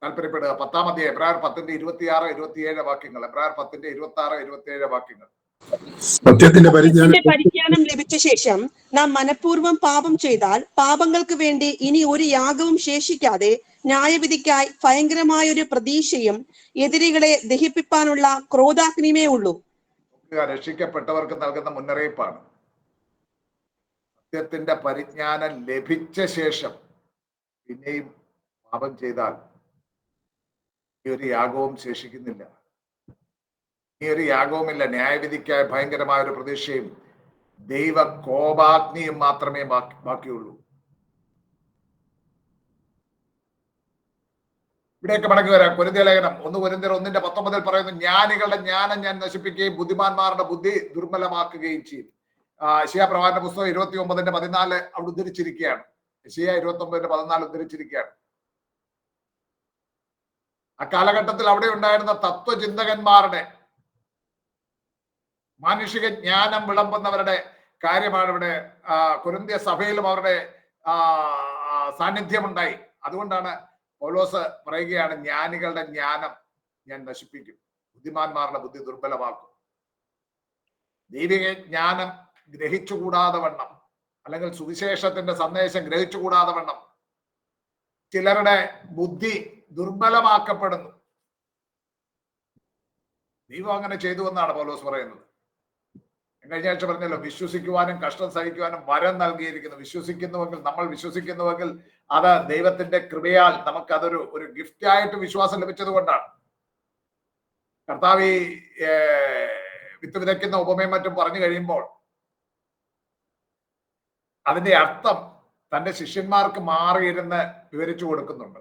താല്പര്യപ്പെടുക. 10-ാം അധ്യായം എബ്രായർ 10:26-27 വാക്യങ്ങൾ. എബ്രായർ 10:26-27 വാക്യങ്ങൾ. സത്യത്തിന്റെ പരിജ്ഞാനം ലഭിച്ച ശേഷം നാം മനഃപൂർവ്വം പാപം ചെയ്താൽ പാപങ്ങൾക്ക് വേണ്ടി ഇനി ഒരു യാഗവും ശേഷിക്കാതെ ന്യായവിധിക്കായി ഭയങ്കരമായ ഒരു പ്രതീക്ഷയും എതിരികളെ ദഹിപ്പിക്കാനുള്ള ക്രോധാഗ്നിയുമേ ഉള്ളൂ. രക്ഷിക്കപ്പെട്ടവർക്ക് നൽകുന്ന മുന്നറിയിപ്പാണ്. സത്യത്തിന്റെ പരിജ്ഞാനം ലഭിച്ച ശേഷം പിന്നെയും പാപം ചെയ്താൽ ഈ ഒരു യാഗവും ശേഷിക്കുന്നില്ല, ഈ ഒരു യാഗവുമില്ല. ന്യായവിധിക്കായി ഭയങ്കരമായ ഒരു പ്രതീക്ഷയും ദൈവ കോപാഗ്നിയും മാത്രമേ ബാക്കിയുള്ളൂ. ഇവിടേക്ക് മടങ്ങി വരാം. കൊരിന്ത്യർ ലേഖനം 1 കൊരിന്ത്യർ 1:19 പറയുന്നു, ജ്ഞാനികളുടെ ജ്ഞാനം ഞാൻ നശിപ്പിക്കുകയും ബുദ്ധിമാന്മാരുടെ ബുദ്ധി ദുർബലമാക്കുകയും ചെയ്യും. യെശയ്യാ പ്രവാചകന്റെ പുസ്തകം 29:14 അവിടെ ഉദ്ധരിച്ചിരിക്കുകയാണ്. യെശയ്യാ 29:14 ഉദ്ധരിച്ചിരിക്കുകയാണ്. ആ കാലഘട്ടത്തിൽ അവിടെ ഉണ്ടായിരുന്ന തത്വചിന്തകന്മാരുടെ, മാനുഷിക ജ്ഞാനം വിളമ്പുന്നവരുടെ കാര്യമാണ് ഇവിടെ കൊരിന്ത്യ സഭയിലും അവരുടെ സാന്നിധ്യമുണ്ടായി. അതുകൊണ്ടാണ് പൗലോസ് പറയുകയാണ്, ജ്ഞാനികളുടെ ജ്ഞാനം ഞാൻ നശിപ്പിക്കും, ബുദ്ധിമാന്മാരുടെ ബുദ്ധി ദുർബലമാക്കും. ദൈവിക ജ്ഞാനം ഗ്രഹിച്ചുകൂടാതെ വണ്ണം, അല്ലെങ്കിൽ സുവിശേഷത്തിന്റെ സന്ദേശം ഗ്രഹിച്ചുകൂടാതെ വണ്ണം ചിലരുടെ ബുദ്ധി ദുർബലമാക്കപ്പെടുന്നു. ദൈവം അങ്ങനെ ചെയ്തു എന്നാണ് പൗലോസ് പറയുന്നത്. കഴിഞ്ഞ ആഴ്ച പറഞ്ഞല്ലോ, വിശ്വസിക്കുവാനും കഷ്ടം സഹിക്കുവാനും വരം നൽകിയിരിക്കുന്നു. നമ്മൾ വിശ്വസിക്കുന്നുവെങ്കിൽ അത് ദൈവത്തിന്റെ കൃപയാൽ നമുക്കതൊരു ഗിഫ്റ്റ് ആയിട്ട് വിശ്വാസം ലഭിച്ചത് കൊണ്ടാണ്. കർത്താവ് വിത്ത് വിതയ്ക്കുന്ന ഉപമയും മറ്റും പറഞ്ഞു കഴിയുമ്പോൾ അതിന്റെ അർത്ഥം തന്റെ ശിഷ്യന്മാർക്ക് മാറിയിരുന്ന് വിവരിച്ചു കൊടുക്കുന്നുണ്ട്.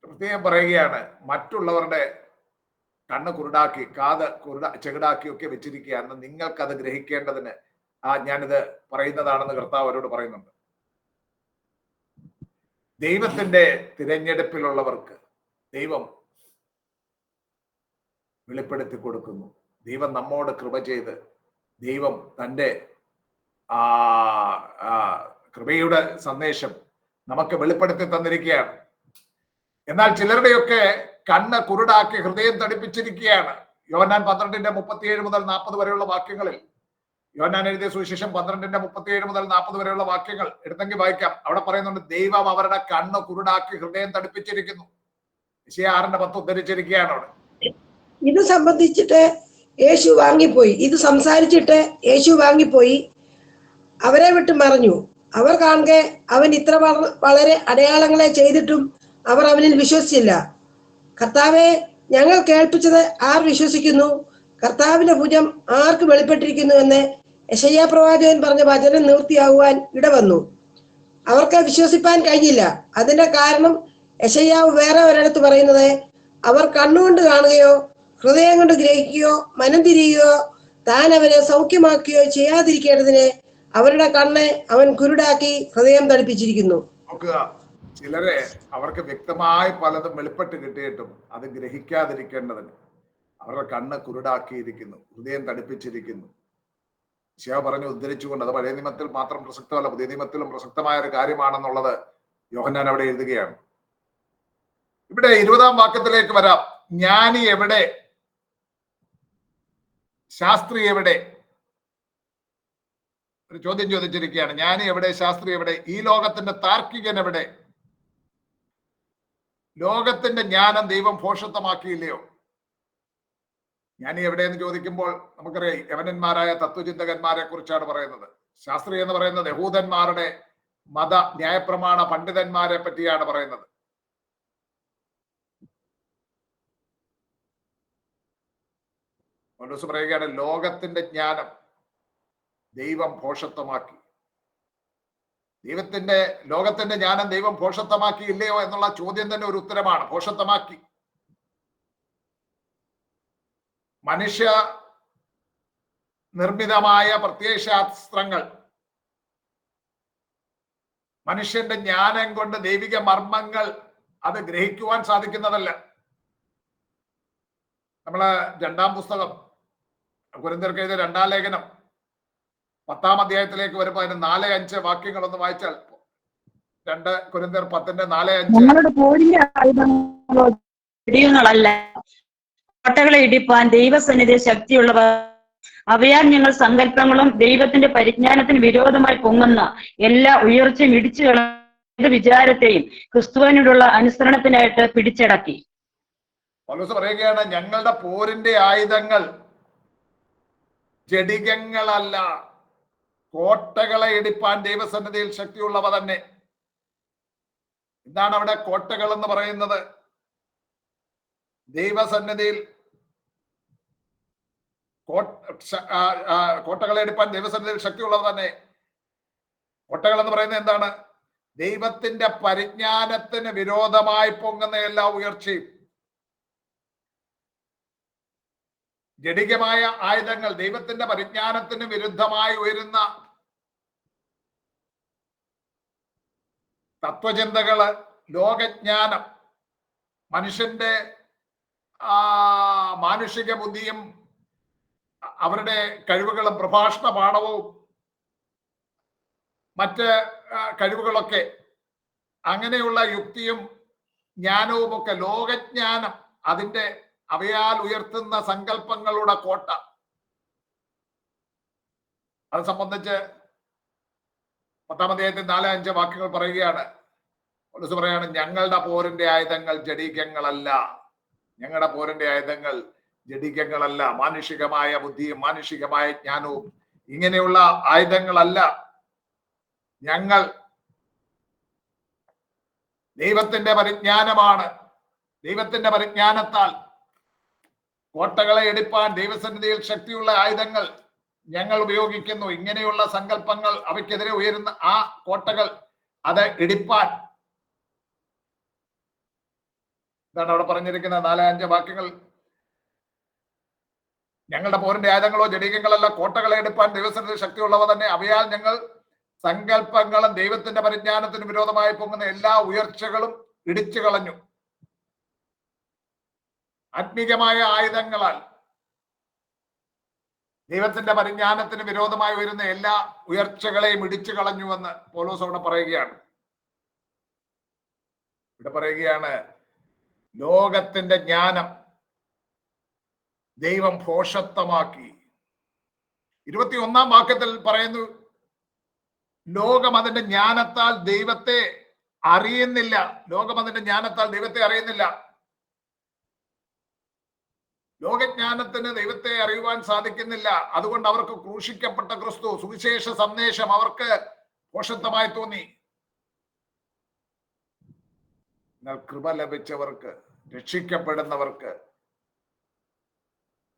പ്രത്യേകം പറയുകയാണ്, മറ്റുള്ളവരുടെ കണ്ണ് കുരുടാക്കി കാത് ചെകിടാക്കി ഒക്കെ വെച്ചിരിക്കുകയാണ്, നിങ്ങൾക്കത് ഗ്രഹിക്കേണ്ടതിന് ഞാനിത് പറയുന്നതാണെന്ന് കർത്താവ് അവരോട് പറയുന്നുണ്ട്. ദൈവത്തിന്റെ തിരഞ്ഞെടുപ്പിലുള്ളവർക്ക് ദൈവം വെളിപ്പെടുത്തി കൊടുക്കുന്നു. ദൈവം നമ്മോട് കൃപ ചെയ്ത് ദൈവം തൻ്റെ കൃപയുടെ സന്ദേശം നമുക്ക് വെളിപ്പെടുത്തി തന്നിരിക്കുകയാണ്. എന്നാൽ ചിലരുടെയൊക്കെ കണ്ണ് കുരുടാക്കി ഹൃദയം തടിപ്പിച്ചിരിക്കുകയാണ്. യോഹന്നാൻ 12:37-40 വരെയുള്ള വാക്യങ്ങളിൽ, യോഹന്നാൻ എഴുതിയ സുവിശേഷം 12:37-40 വരെയുള്ള വാക്യങ്ങൾ എടുത്തെങ്കിൽ വായിക്കാം. അവിടെ പറയുന്നുണ്ട്, ദൈവം അവരുടെ കണ്ണ് കുരുടാക്കി ഹൃദയം തടിപ്പിച്ചിരിക്കുന്നു. യെശയ്യാ 6:10 ഉദ്ധരിച്ചിരിക്കുകയാണ് അവിടെ. ഇത് സംബന്ധിച്ചിട്ട് യേശു വാങ്ങിപ്പോയി, ഇത് സംസാരിച്ചിട്ട് യേശു വാങ്ങിപ്പോയി, അവരെ വിട്ട് മറഞ്ഞു. അവർ കാണെ അവൻ ഇത്ര വളരെ അടയാളങ്ങളെ ചെയ്തിട്ടും അവർ അവനിൽ വിശ്വസിച്ചില്ല. കർത്താവെ, ഞങ്ങൾ കേൾപ്പിച്ചത് ആർ വിശ്വസിക്കുന്നു? കർത്താവിന്റെ ഭുജം ആർക്ക് വെളിപ്പെട്ടിരിക്കുന്നു എന്ന് യെശയ്യാ പ്രവാചകൻ പറഞ്ഞ വചനം നിവൃത്തിയാകുവാൻ ഇടവന്നു. അവർക്ക് വിശ്വസിപ്പാൻ കഴിഞ്ഞില്ല. അതിന്റെ കാരണം യെശയ്യാവ് വേറെ ഒരിടത്ത് പറയുന്നത്, അവർ കണ്ണുകൊണ്ട് കാണുകയോ ഹൃദയം കൊണ്ട് ഗ്രഹിക്കുകയോ മനം തിരിയുകയോ താൻ അവരെ സൗഖ്യമാക്കുകയോ ചെയ്യാതിരിക്കേണ്ടതിന് അവരുടെ കണ്ണ് അവൻ കുരുടാക്കി ഹൃദയം തടിപ്പിച്ചിരിക്കുന്നു. നോക്കുക, ചിലരെ അവർക്ക് വ്യക്തമായി പലതും വെളിപ്പെട്ട് കിട്ടിയിട്ടും അത് ഗ്രഹിക്കാതിരിക്കേണ്ടതിന് അവരുടെ കണ്ണ് കുരുടാക്കിയിരിക്കുന്നു, ഹൃദയം തടിപ്പിച്ചിരിക്കുന്നു. ശിവ പറഞ്ഞു ഉദ്ധരിച്ചുകൊണ്ട്, അത് പഴയ നിയമത്തിൽ മാത്രം പ്രസക്തമല്ല, പുതിയ നിയമത്തിലും പ്രസക്തമായ ഒരു കാര്യമാണെന്നുള്ളത് യോഹന്നാൻ അവിടെ എഴുതുകയാണ്. ഇവിടെ 20-ാം വാക്യത്തിലേക്ക് വരാം. ജ്ഞാനി എവിടെ? ശാസ്ത്രി എവിടെ? ഒരു ചോദ്യം ചോദിച്ചിരിക്കുകയാണ്, ജ്ഞാനി എവിടെ, ശാസ്ത്രി എവിടെ, ഈ ലോകത്തിന്റെ താർക്കികൻ എവിടെ? ലോകത്തിന്റെ ജ്ഞാനം ദൈവം ഭോഷത്വമാക്കിയില്ലയോ? ജ്ഞാനി എവിടെയെന്ന് ചോദിക്കുമ്പോൾ നമുക്കറിയാം യവനന്മാരായ തത്വചിന്തകന്മാരെ കുറിച്ചാണ് പറയുന്നത്. ശാസ്ത്രി എന്ന് പറയുന്നത് യഹൂദന്മാരുടെ മത ന്യായപ്രമാണ പണ്ഡിതന്മാരെ പറ്റിയാണ് പറയുന്നത്. പൗലോസ് പറയുകയാണ്, ലോകത്തിന്റെ ദൈവം ഭോഷത്വമാക്കി. ലോകത്തിന്റെ ജ്ഞാനം ദൈവം ഭോഷത്വമാക്കി ഇല്ലയോ എന്നുള്ള ചോദ്യം തന്നെ ഒരു ഉത്തരമാണ്. ഭോഷത്വമാക്കി. മനുഷ്യ നിർമ്മിതമായ പ്രത്യയശാസ്ത്രങ്ങൾ മനുഷ്യന്റെ ജ്ഞാനം കൊണ്ട് ദൈവിക മർമ്മങ്ങൾ അത് ഗ്രഹിക്കുവാൻ സാധിക്കുന്നതല്ല. നമ്മള് രണ്ടാം പുസ്തകം കൊരിന്ത്യർക്ക് എഴുതിയ 2-ാം ലേഖനം 10-ാം അധ്യായത്തിലേക്ക് വരുമ്പോൾ അതിന് 4-5 വാക്യങ്ങൾ ഒന്ന് വായിച്ചാൽ, 2 കൊരിന്ത്യർ 10:4-5. ഞങ്ങളുടെ പോരിന്റെ ആയുധങ്ങളോ ഇടിയങ്ങളല്ല, കോട്ടകളെ ഇടിപ്പാൻ ദൈവസന്നിധി ശക്തിയുള്ളവർ. അവയാൽ ഞങ്ങൾ സങ്കല്പങ്ങളും ദൈവത്തിന്റെ പരിജ്ഞാനത്തിന് വിരോധമായി പൊങ്ങുന്ന എല്ലാ ഉയർച്ചയും ഇടിച്ചു കളഞ്ഞ വിചാരത്തെയും ക്രിസ്തുവിനോടുള്ള അനുസരണത്തിനായിട്ട് പിടിച്ചടക്കി. പൗലോസ് പറയുകയാണ്, ഞങ്ങളുടെ പോരിന്റെ ആയുധങ്ങൾ ജഡികങ്ങളല്ല, കോട്ടകളെ ഇടിപ്പാൻ ദൈവസന്നിധിയിൽ ശക്തിയുള്ളവ തന്നെ. എന്താണ് അവിടെ കോട്ടകൾ എന്ന് പറയുന്നത്? ദൈവസന്നിധിയിൽ കോട്ടകളെ എടുപ്പാൻ ദൈവസന്നിധിയിൽ ശക്തിയുള്ളത് തന്നെ. കോട്ടകൾ എന്ന് പറയുന്നത് എന്താണ്? ദൈവത്തിന്റെ പരിജ്ഞാനത്തിന് വിരോധമായി പൊങ്ങുന്ന എല്ലാ ഉയർച്ചയും. ജഡികമായ ആയുധങ്ങൾ, ദൈവത്തിന്റെ പരിജ്ഞാനത്തിന് വിരുദ്ധമായി ഉയരുന്ന തത്വചിന്തകള്, ലോകജ്ഞാനം, മനുഷ്യന്റെ മാനുഷിക ബുദ്ധിയും അവരുടെ കഴിവുകളും പ്രഭാഷണ പാഠവും മറ്റ് കഴിവുകളൊക്കെ, അങ്ങനെയുള്ള യുക്തിയും ജ്ഞാനവും ഒക്കെ, ലോകജ്ഞാനം, അവയാൽ ഉയർത്തുന്ന സങ്കല്പങ്ങളുടെ കോട്ട. അത് സംബന്ധിച്ച് 10-ാം അധ്യായത്തിൽ 4-5 വാക്യങ്ങൾ പറയുകയാണ്. പൗലോസ് പറയാണ്, ഞങ്ങളുടെ പോരിന്റെ ആയുധങ്ങൾ ജഡികങ്ങളല്ല. ഞങ്ങളുടെ പോരിന്റെ ആയുധങ്ങൾ ജഡികങ്ങളല്ല. മാനുഷികമായ ബുദ്ധിയും മാനുഷികമായ ജ്ഞാനവും ഇങ്ങനെയുള്ള ആയുധങ്ങളല്ല. ഞങ്ങൾ ദൈവത്തിന്റെ പരിജ്ഞാനമാണ്. ദൈവത്തിന്റെ പരിജ്ഞാനത്താൽ കോട്ടകളെ എടുപ്പാൻ ദൈവസന്നിധിയിൽ ശക്തിയുള്ള ആയുധങ്ങൾ ഞങ്ങൾ ഉപയോഗിക്കുന്നു. ഇങ്ങനെയുള്ള സങ്കല്പങ്ങൾ, അവയ്ക്കെതിരെ ഉയരുന്ന ആ കോട്ടകൾ, അത് ഇടിപ്പാൻ. ഇതാണ് അവിടെ പറഞ്ഞിരിക്കുന്ന 4-5 വാക്യങ്ങൾ. ഞങ്ങളുടെ പോരിന്റെ ആയുധങ്ങളോ ജഡികങ്ങളല്ല, കോട്ടകളെ എടുപ്പാൻ ദൈവസന്നിധിയിൽ ശക്തിയുള്ളവ തന്നെ. അവയാൽ ഞങ്ങൾ സങ്കല്പങ്ങളും ദൈവത്തിന്റെ പരിജ്ഞാനത്തിന് വിരോധമായി പൊങ്ങുന്ന എല്ലാ ഉയർച്ചകളും ഇടിച്ചു കളഞ്ഞു. ആത്മീകമായ ആയുധങ്ങളാൽ ദൈവത്തിന്റെ പരിജ്ഞാനത്തിന് വിരോധമായി വരുന്ന എല്ലാ ഉയർച്ചകളെയും ഇടിച്ചു കളഞ്ഞുവെന്ന് പൗലോസ് അവിടെ പറയുകയാണ്. ഇവിടെ പറയുകയാണ്, ലോകത്തിന്റെ ജ്ഞാനം ദൈവം ഭോഷത്വമാക്കി. 21-ാം വാക്യത്തിൽ പറയുന്നു, ലോകം അതിന്റെ ജ്ഞാനത്താൽ ദൈവത്തെ അറിയുന്നില്ല. ലോകം അതിന്റെ ജ്ഞാനത്താൽ ദൈവത്തെ അറിയുന്നില്ല. ലോകജ്ഞാനത്തിന് ദൈവത്തെ അറിയുവാൻ സാധിക്കുന്നില്ല. അതുകൊണ്ട് അവർക്ക് ക്രൂശിക്കപ്പെട്ട ക്രിസ്തു, സുവിശേഷ സന്ദേശം അവർക്ക് ഭോഷത്വമായി തോന്നി. എന്നാൽ കൃപ ലഭിച്ചവർക്ക്, രക്ഷിക്കപ്പെടുന്നവർക്ക്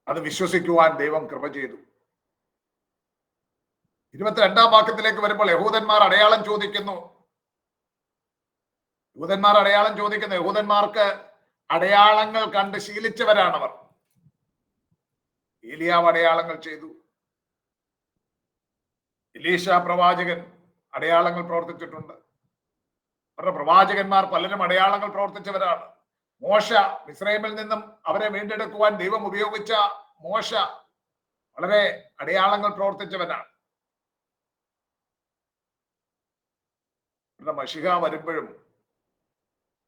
അത് വിശ്വസിക്കുവാൻ ദൈവം കൃപ ചെയ്തു. 22-ാം വാക്യത്തിലേക്ക് വരുമ്പോൾ യഹൂദന്മാർ അടയാളം ചോദിക്കുന്നു. യഹൂദന്മാർക്ക് അടയാളങ്ങൾ കണ്ട് ശീലിച്ചവരാണവർ. ഏലിയാവ് അടയാളങ്ങൾ ചെയ്തു. എലീശ പ്രവാചകൻ അടയാളങ്ങൾ പ്രവർത്തിച്ചിട്ടുണ്ട്. അവരുടെ പ്രവാചകന്മാർ പലരും അടയാളങ്ങൾ പ്രവർത്തിച്ചവരാണ്. മോശ, മിസ്രൈമിൽ നിന്നും അവരെ വീണ്ടെടുക്കുവാൻ ദൈവം ഉപയോഗിച്ച മോശ വളരെ അടയാളങ്ങൾ പ്രവർത്തിച്ചവനാണ്. മശിഹ വരുമ്പോഴും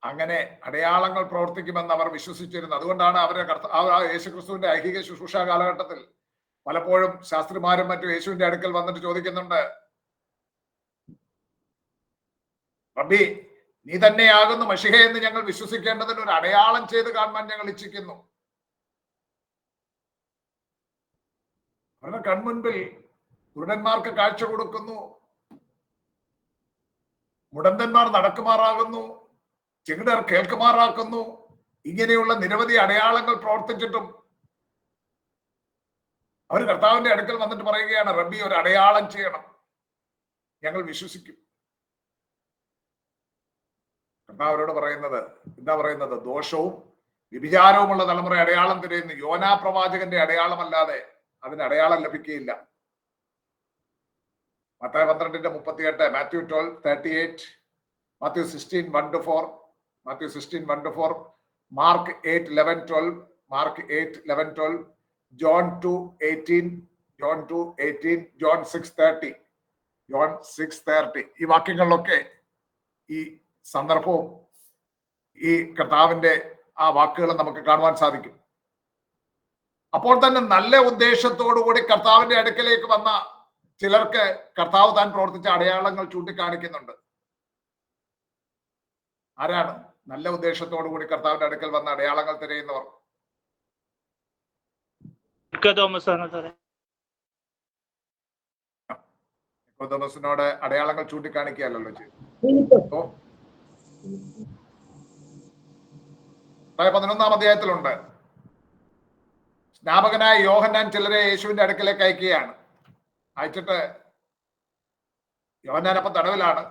അങ്ങനെ അടയാളങ്ങൾ പ്രവർത്തിക്കുമെന്ന് അവർ വിശ്വസിച്ചിരുന്നു. അതുകൊണ്ടാണ് അവരെ യേശുക്രിസ്തുവിന്റെ ഐഹിക ശുശ്രൂഷ കാലഘട്ടത്തിൽ പലപ്പോഴും ശാസ്ത്രിമാരും മറ്റും യേശുവിന്റെ അടുക്കൽ വന്നിട്ട് ചോദിക്കുന്നുണ്ട്, റബ്ബി, നീ തന്നെയാകുന്നു മശിഹ എന്ന് ഞങ്ങൾ വിശ്വസിക്കേണ്ടതിന് ഒരു അടയാളം ചെയ്ത് കാണുവാൻ ഞങ്ങൾ ഇച്ഛിക്കുന്നു. അവരുടെ കൺമുൻപിൽ കുരുടന്മാർക്ക് കാഴ്ച കൊടുക്കുന്നു, മുടന്തന്മാർ നടക്കുമാറാകുന്നു, ചെകിടർ കേൾക്കുമാറാക്കുന്നു. ഇങ്ങനെയുള്ള നിരവധി അടയാളങ്ങൾ പ്രവർത്തിച്ചിട്ടും അവർ കർത്താവിന്റെ അടുക്കൽ വന്നിട്ട് പറയുകയാണ്, റബ്ബി, ഒരു അടയാളം ചെയ്യണം, ഞങ്ങൾ വിശ്വസിക്കും. കർത്താവ് അവരോട് പറയുന്നത് എന്താ പറയുന്നത്? ദോഷവും വ്യഭിചാരവുമുള്ള തലമുറ അടയാളം തിരയുന്നു. യോനാ പ്രവാചകന്റെ അടയാളമല്ലാതെ അതിന് അടയാളം ലഭിക്കുകയില്ല. Mathai 12:38, Mathew 12:38, Mathew 16:1-4, Mathew 16:1-4, mark 8:11-12, mark 8:11-12, John 2:18, John 2:18, John 6:30, John 6:30. ഈ വാക്യങ്ങളിലൊക്കെ ഈ സന്ദർഭവും ഈ കർത്താവിന്റെ ആ വാക്കുകളും നമുക്ക് കാണുവാൻ സാധിക്കും. അപ്പോൾ തന്നെ നല്ല ഉദ്ദേശത്തോടുകൂടി കർത്താവിന്റെ അടുക്കലേക്ക് വന്ന ചിലർക്ക് കർത്താവ് താൻ പ്രവർത്തിച്ച അടയാളങ്ങൾ ചൂണ്ടിക്കാണിക്കുന്നുണ്ട്. ആരാണ് നല്ല ഉദ്ദേശത്തോടുകൂടി കർത്താവിന്റെ അടുക്കൽ വന്ന അടയാളങ്ങൾ തിരയുന്നവർ? നിക്കോദെമോസിനോട് അടയാളങ്ങൾ ചൂണ്ടിക്കാണിക്കുകയല്ലോ ചെയ്തു. 11-ാം അധ്യായത്തിലുണ്ട്, സ്നാപകനായ യോഹന്നാൻ ചിലരെ യേശുവിന്റെ അടുക്കലേക്ക് അയക്കുകയാണ്. അയച്ചിട്ട് യോഹന്നാൻ അപ്പം തടവിലാണ്.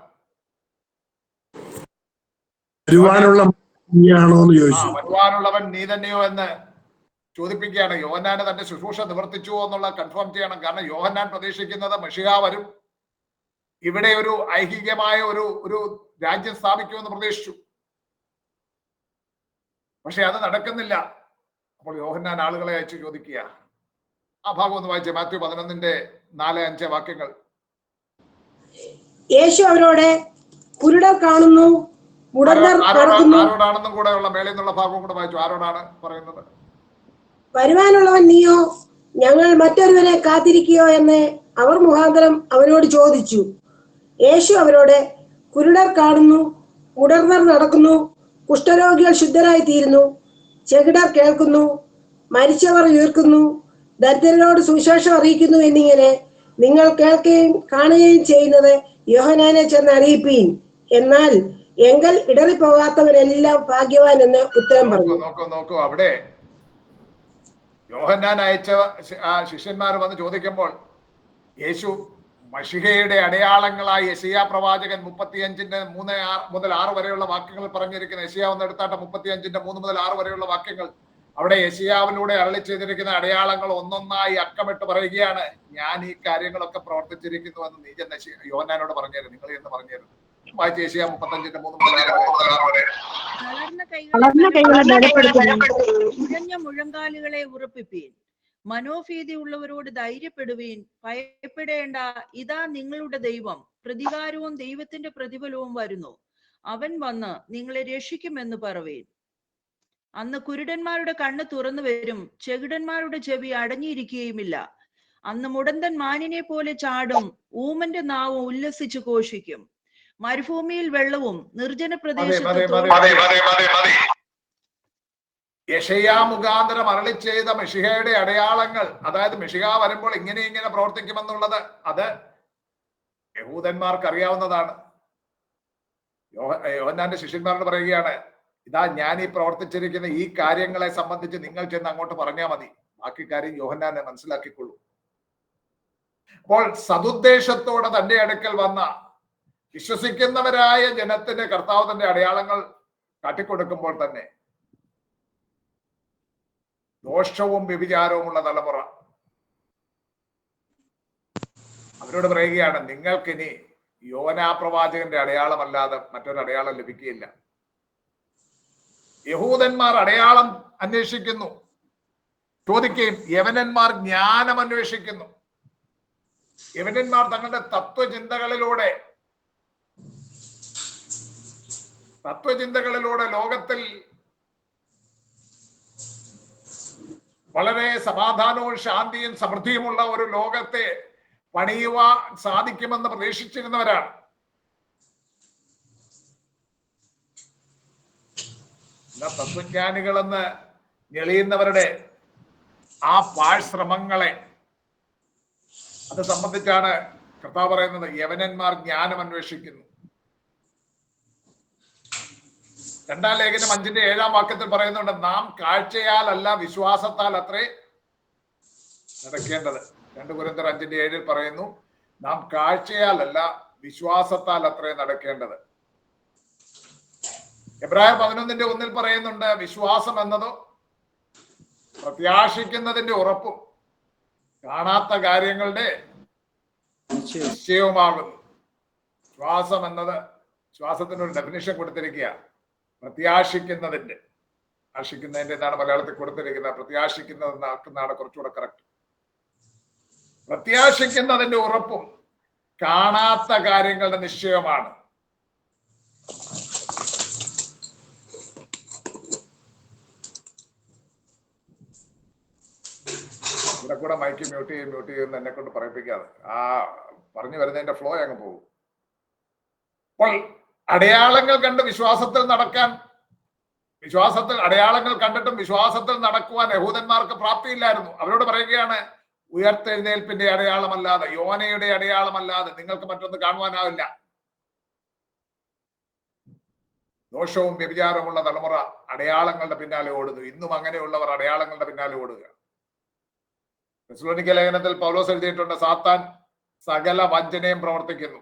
വരുവാനുള്ളവൻ നീ തന്നെയോ എന്ന് ചോദിപ്പിക്കുകയാണ്. യോഹന്നാന് തന്റെ ശുശ്രൂഷ നിവർത്തിച്ചുവോ എന്നുള്ള കൺഫേം ചെയ്യണം. കാരണം യോഹന്നാൻ പ്രതീക്ഷിക്കുന്നത് മെഷിഹ വരും, ഇവിടെ ഒരു ഐഹികമായ ഒരു രാജ്യം സ്ഥാപിക്കുമെന്ന് പ്രതീക്ഷിച്ചു. പക്ഷെ അത് നടക്കുന്നില്ല. അപ്പോൾ യോഹന്നാൻ ആളുകളെ അയച്ചു ചോദിക്കുക. ആ ഭാഗം ഒന്ന് വായിച്ചേ, മാത്യു 11:4-5 വാക്യങ്ങൾ. യേശു അവരോട്, കുരുടർ കാണുന്നു, മുടന്തർ നടക്കുന്നു. ആരോടാണെന്നും കൂടെ ഉള്ള മേളിൽ നിന്നുള്ള ഭാഗവും കൂടെ വായിച്ചു. ആരോടാണ് പറയുന്നത്? വരുവാനുള്ളവൻ നീയോ, ഞങ്ങൾ മറ്റൊരുവനെ കാത്തിരിക്കുകയോ എന്ന് അവർ മുഖാന്തരം അവനോട് ചോദിച്ചു. യേശു അവരോട്, കുരുടർ കാണുന്നു, മുടന്തർ നടക്കുന്നു, കുഷ്ഠരോഗികൾ ശുദ്ധരായി തീരുന്നു, ചെകിടർ കേൾക്കുന്നു, മരിച്ചവർ ഉയർക്കുന്നു, ദരിദ്രരോട് സുവിശേഷം അറിയിക്കുന്നു എന്നിങ്ങനെ നിങ്ങൾ കേൾക്കുകയും കാണുകയും ചെയ്യുന്നത് യോഹന്നാനെ ചെന്ന് അറിയിപ്പീൻ. എന്നാൽ എങ്കിൽ ഇടറിപ്പോകാത്തവരെല്ലാം ഭാഗ്യവാൻ എന്ന് ഉത്തരം പറഞ്ഞു. നോക്കൂ, അവിടെ യോഹന്നാൻ അയച്ച ആ ശിഷ്യന്മാർ വന്ന് ചോദിക്കുമ്പോൾ യേശു മശിഹയുടെ അടയാളങ്ങളായി യെശയ്യാ പ്രവാചകൻ 35:3-6 വരെയുള്ള വാക്യങ്ങൾ പറഞ്ഞിരിക്കുന്ന, യെശയ്യാ ഒന്ന് എടുത്താട്ടെ, 35:3-6 വരെയുള്ള വാക്യങ്ങൾ. അവിടെ യെശയ്യാവിലൂടെ അരുളി ചെയ്തിരിക്കുന്ന അടയാളങ്ങൾ ഒന്നൊന്നായി അക്കമിട്ട് പറയുകയാണ്. ഞാൻ ഈ കാര്യങ്ങളൊക്കെ പ്രവർത്തിച്ചിരിക്കുന്നു എന്ന് നീ ചെന്ന് യോഹന്നാനോട് പറഞ്ഞുതരും, നിങ്ങൾ എന്ന് പറഞ്ഞുതരും. വായിച്ച യെശയ്യാ 35:3-6 വരെ. ഉഴഞ്ഞ മുഴങ്കാലുകളെ ഉറപ്പിപ്പീൻ, മനോഭീതി ഉള്ളവരോട് ധൈര്യപ്പെടുവീൻ, ഭയപ്പെടേണ്ട, ഇതാ നിങ്ങളുടെ ദൈവം, പ്രതികാരവും ദൈവത്തിന്റെ പ്രതിഫലവും വരുന്നു, അവൻ വന്ന് നിങ്ങളെ രക്ഷിക്കുമെന്ന് പറവീൻ. അന്ന് കുരുടന്മാരുടെ കണ്ണ് തുറന്നു വരും, ചെകിടന്മാരുടെ ചെവി അടഞ്ഞിരിക്കുകയുമില്ല. അന്ന് മുടന്തൻ മാനിനെ പോലെ ചാടും, ഊമന്റെ നാവും ഉല്ലസിച്ച് ഘോഷിക്കും. മരുഭൂമിയിൽ വെള്ളവും നിർജ്ജന പ്രദേശത്ത് യെശയ്യാ മുഖാന്തരം അരുളി ചെയ്ത മെഷിഹയുടെ അടയാളങ്ങൾ, അതായത് മെഷിഹ വരുമ്പോൾ ഇങ്ങനെ പ്രവർത്തിക്കുമെന്നുള്ളത്, അത് യഹൂദന്മാർക്ക് അറിയാവുന്നതാണ്. യോഹന്നാന്റെ ശിഷ്യന്മാരോട് പറയുകയാണ്, ഇതാ ഞാൻ ഈ പ്രവർത്തിച്ചിരിക്കുന്ന ഈ കാര്യങ്ങളെ സംബന്ധിച്ച് നിങ്ങൾ ചെന്ന് അങ്ങോട്ട് പറഞ്ഞാൽ മതി, ബാക്കി കാര്യം യോഹന്നാനെ മനസ്സിലാക്കിക്കൊള്ളൂ. അപ്പോൾ സതുദ്ദേശത്തോടെ തന്റെ അടുക്കൽ വന്ന വിശ്വസിക്കുന്നവരായ ജനത്തിന് കർത്താവ് തന്റെ അടയാളങ്ങൾ കാട്ടിക്കൊടുക്കുമ്പോൾ തന്നെ ദോഷവും വ്യഭിചാരവുമുള്ള തലമുറ അവരോട് പറയുകയാണ്, നിങ്ങൾക്കിനി യോനാ പ്രവാചകന്റെ അടയാളമല്ലാതെ മറ്റൊരു അടയാളം ലഭിക്കുകയില്ല. യഹൂദന്മാർ അടയാളം അന്വേഷിക്കുന്നു, ചോദിക്കുകയും യവനന്മാർ ജ്ഞാനം അന്വേഷിക്കുന്നു. യവനന്മാർ തങ്ങളുടെ തത്വചിന്തകളിലൂടെ ലോകത്തിൽ വളരെ സമാധാനവും ശാന്തിയും സമൃദ്ധിയുമുള്ള ഒരു ലോകത്തെ പണിയുവാൻ സാധിക്കുമെന്ന് പ്രതീക്ഷിച്ചിരുന്നവരാണ്. തത്വജ്ഞാനികളെന്ന് ഞെളിയുന്നവരുടെ ആ പാഴ്ശ്രമങ്ങളെ അത് സംബന്ധിച്ചാണ് കർത്താവ് പറയുന്നത്, യവനന്മാർ ജ്ഞാനം അന്വേഷിക്കുന്നു. 2 ലേഖനം 5:7 പറയുന്നുണ്ട്, നാം കാഴ്ചയാലല്ല വിശ്വാസത്താൽ അത്രേ നടക്കേണ്ടത്. 2 കൊരിന്ത്യർ 5:7 പറയുന്നു, നാം കാഴ്ചയാലല്ല വിശ്വാസത്താൽ അത്രേ നടക്കേണ്ടത്. എബ്രായർ 11:1 പറയുന്നുണ്ട്, വിശ്വാസം എന്നതോ പ്രത്യാശിക്കുന്നതിന്റെ ഉറപ്പും കാണാത്ത കാര്യങ്ങളുടെ നിശ്ചയവുമാകുന്നു. വിശ്വാസം എന്നത്, ശ്വാസത്തിന് ഒരു ഡെഫിനിഷൻ കൊടുത്തിരിക്കുക, പ്രത്യാശിക്കുന്നതിന്റെ, ആശിക്കുന്നതിന്റെ എന്നാണ് മലയാളത്തിൽ കൊടുത്തിരിക്കുന്നത്, പ്രത്യാശിക്കുന്നത് എന്നാണ് കുറച്ചുകൂടെ കറക്റ്റ്. പ്രത്യാശിക്കുന്നതിന്റെ ഉറപ്പും കാണാത്ത കാര്യങ്ങളുടെ നിശ്ചയമാണ്. ഇവിടെ കൂടെ മൈക്ക് മ്യൂട്ട് ചെയ്യുന്ന എന്നെ കൊണ്ട് പറയിപ്പിക്കാതെ, ആ പറഞ്ഞു വരുന്നതിന്റെ ഫ്ലോ അങ്ങ് പോകും. അപ്പോൾ അടയാളങ്ങൾ കണ്ട് വിശ്വാസത്തിൽ നടക്കാൻ, അടയാളങ്ങൾ കണ്ടിട്ടും വിശ്വാസത്തിൽ നടക്കുവാൻ യഹൂദന്മാർക്ക് പ്രാപ്തിയില്ലായിരുന്നു. അവരോട് പറയുകയാണ്, ഉയർത്തെഴുന്നേൽപ്പിന്റെ അടയാളമല്ലാതെ, യോനയുടെ അടയാളമല്ലാതെ നിങ്ങൾക്ക് മറ്റൊന്ന് കാണുവാനാവില്ല. ദോഷവും വ്യഭിചാരമുള്ള തലമുറ അടയാളങ്ങളുടെ പിന്നാലെ ഓടുന്നു. ഇന്നും അങ്ങനെയുള്ളവർ അടയാളങ്ങളുടെ പിന്നാലെ ഓടുക. തെസ്സലോനിക്ക ലേഖനത്തിൽ പൗലോസ് എഴുതിയിട്ടുണ്ട്, സാത്താൻ സകല വഞ്ചനയും പ്രവർത്തിക്കുന്നു.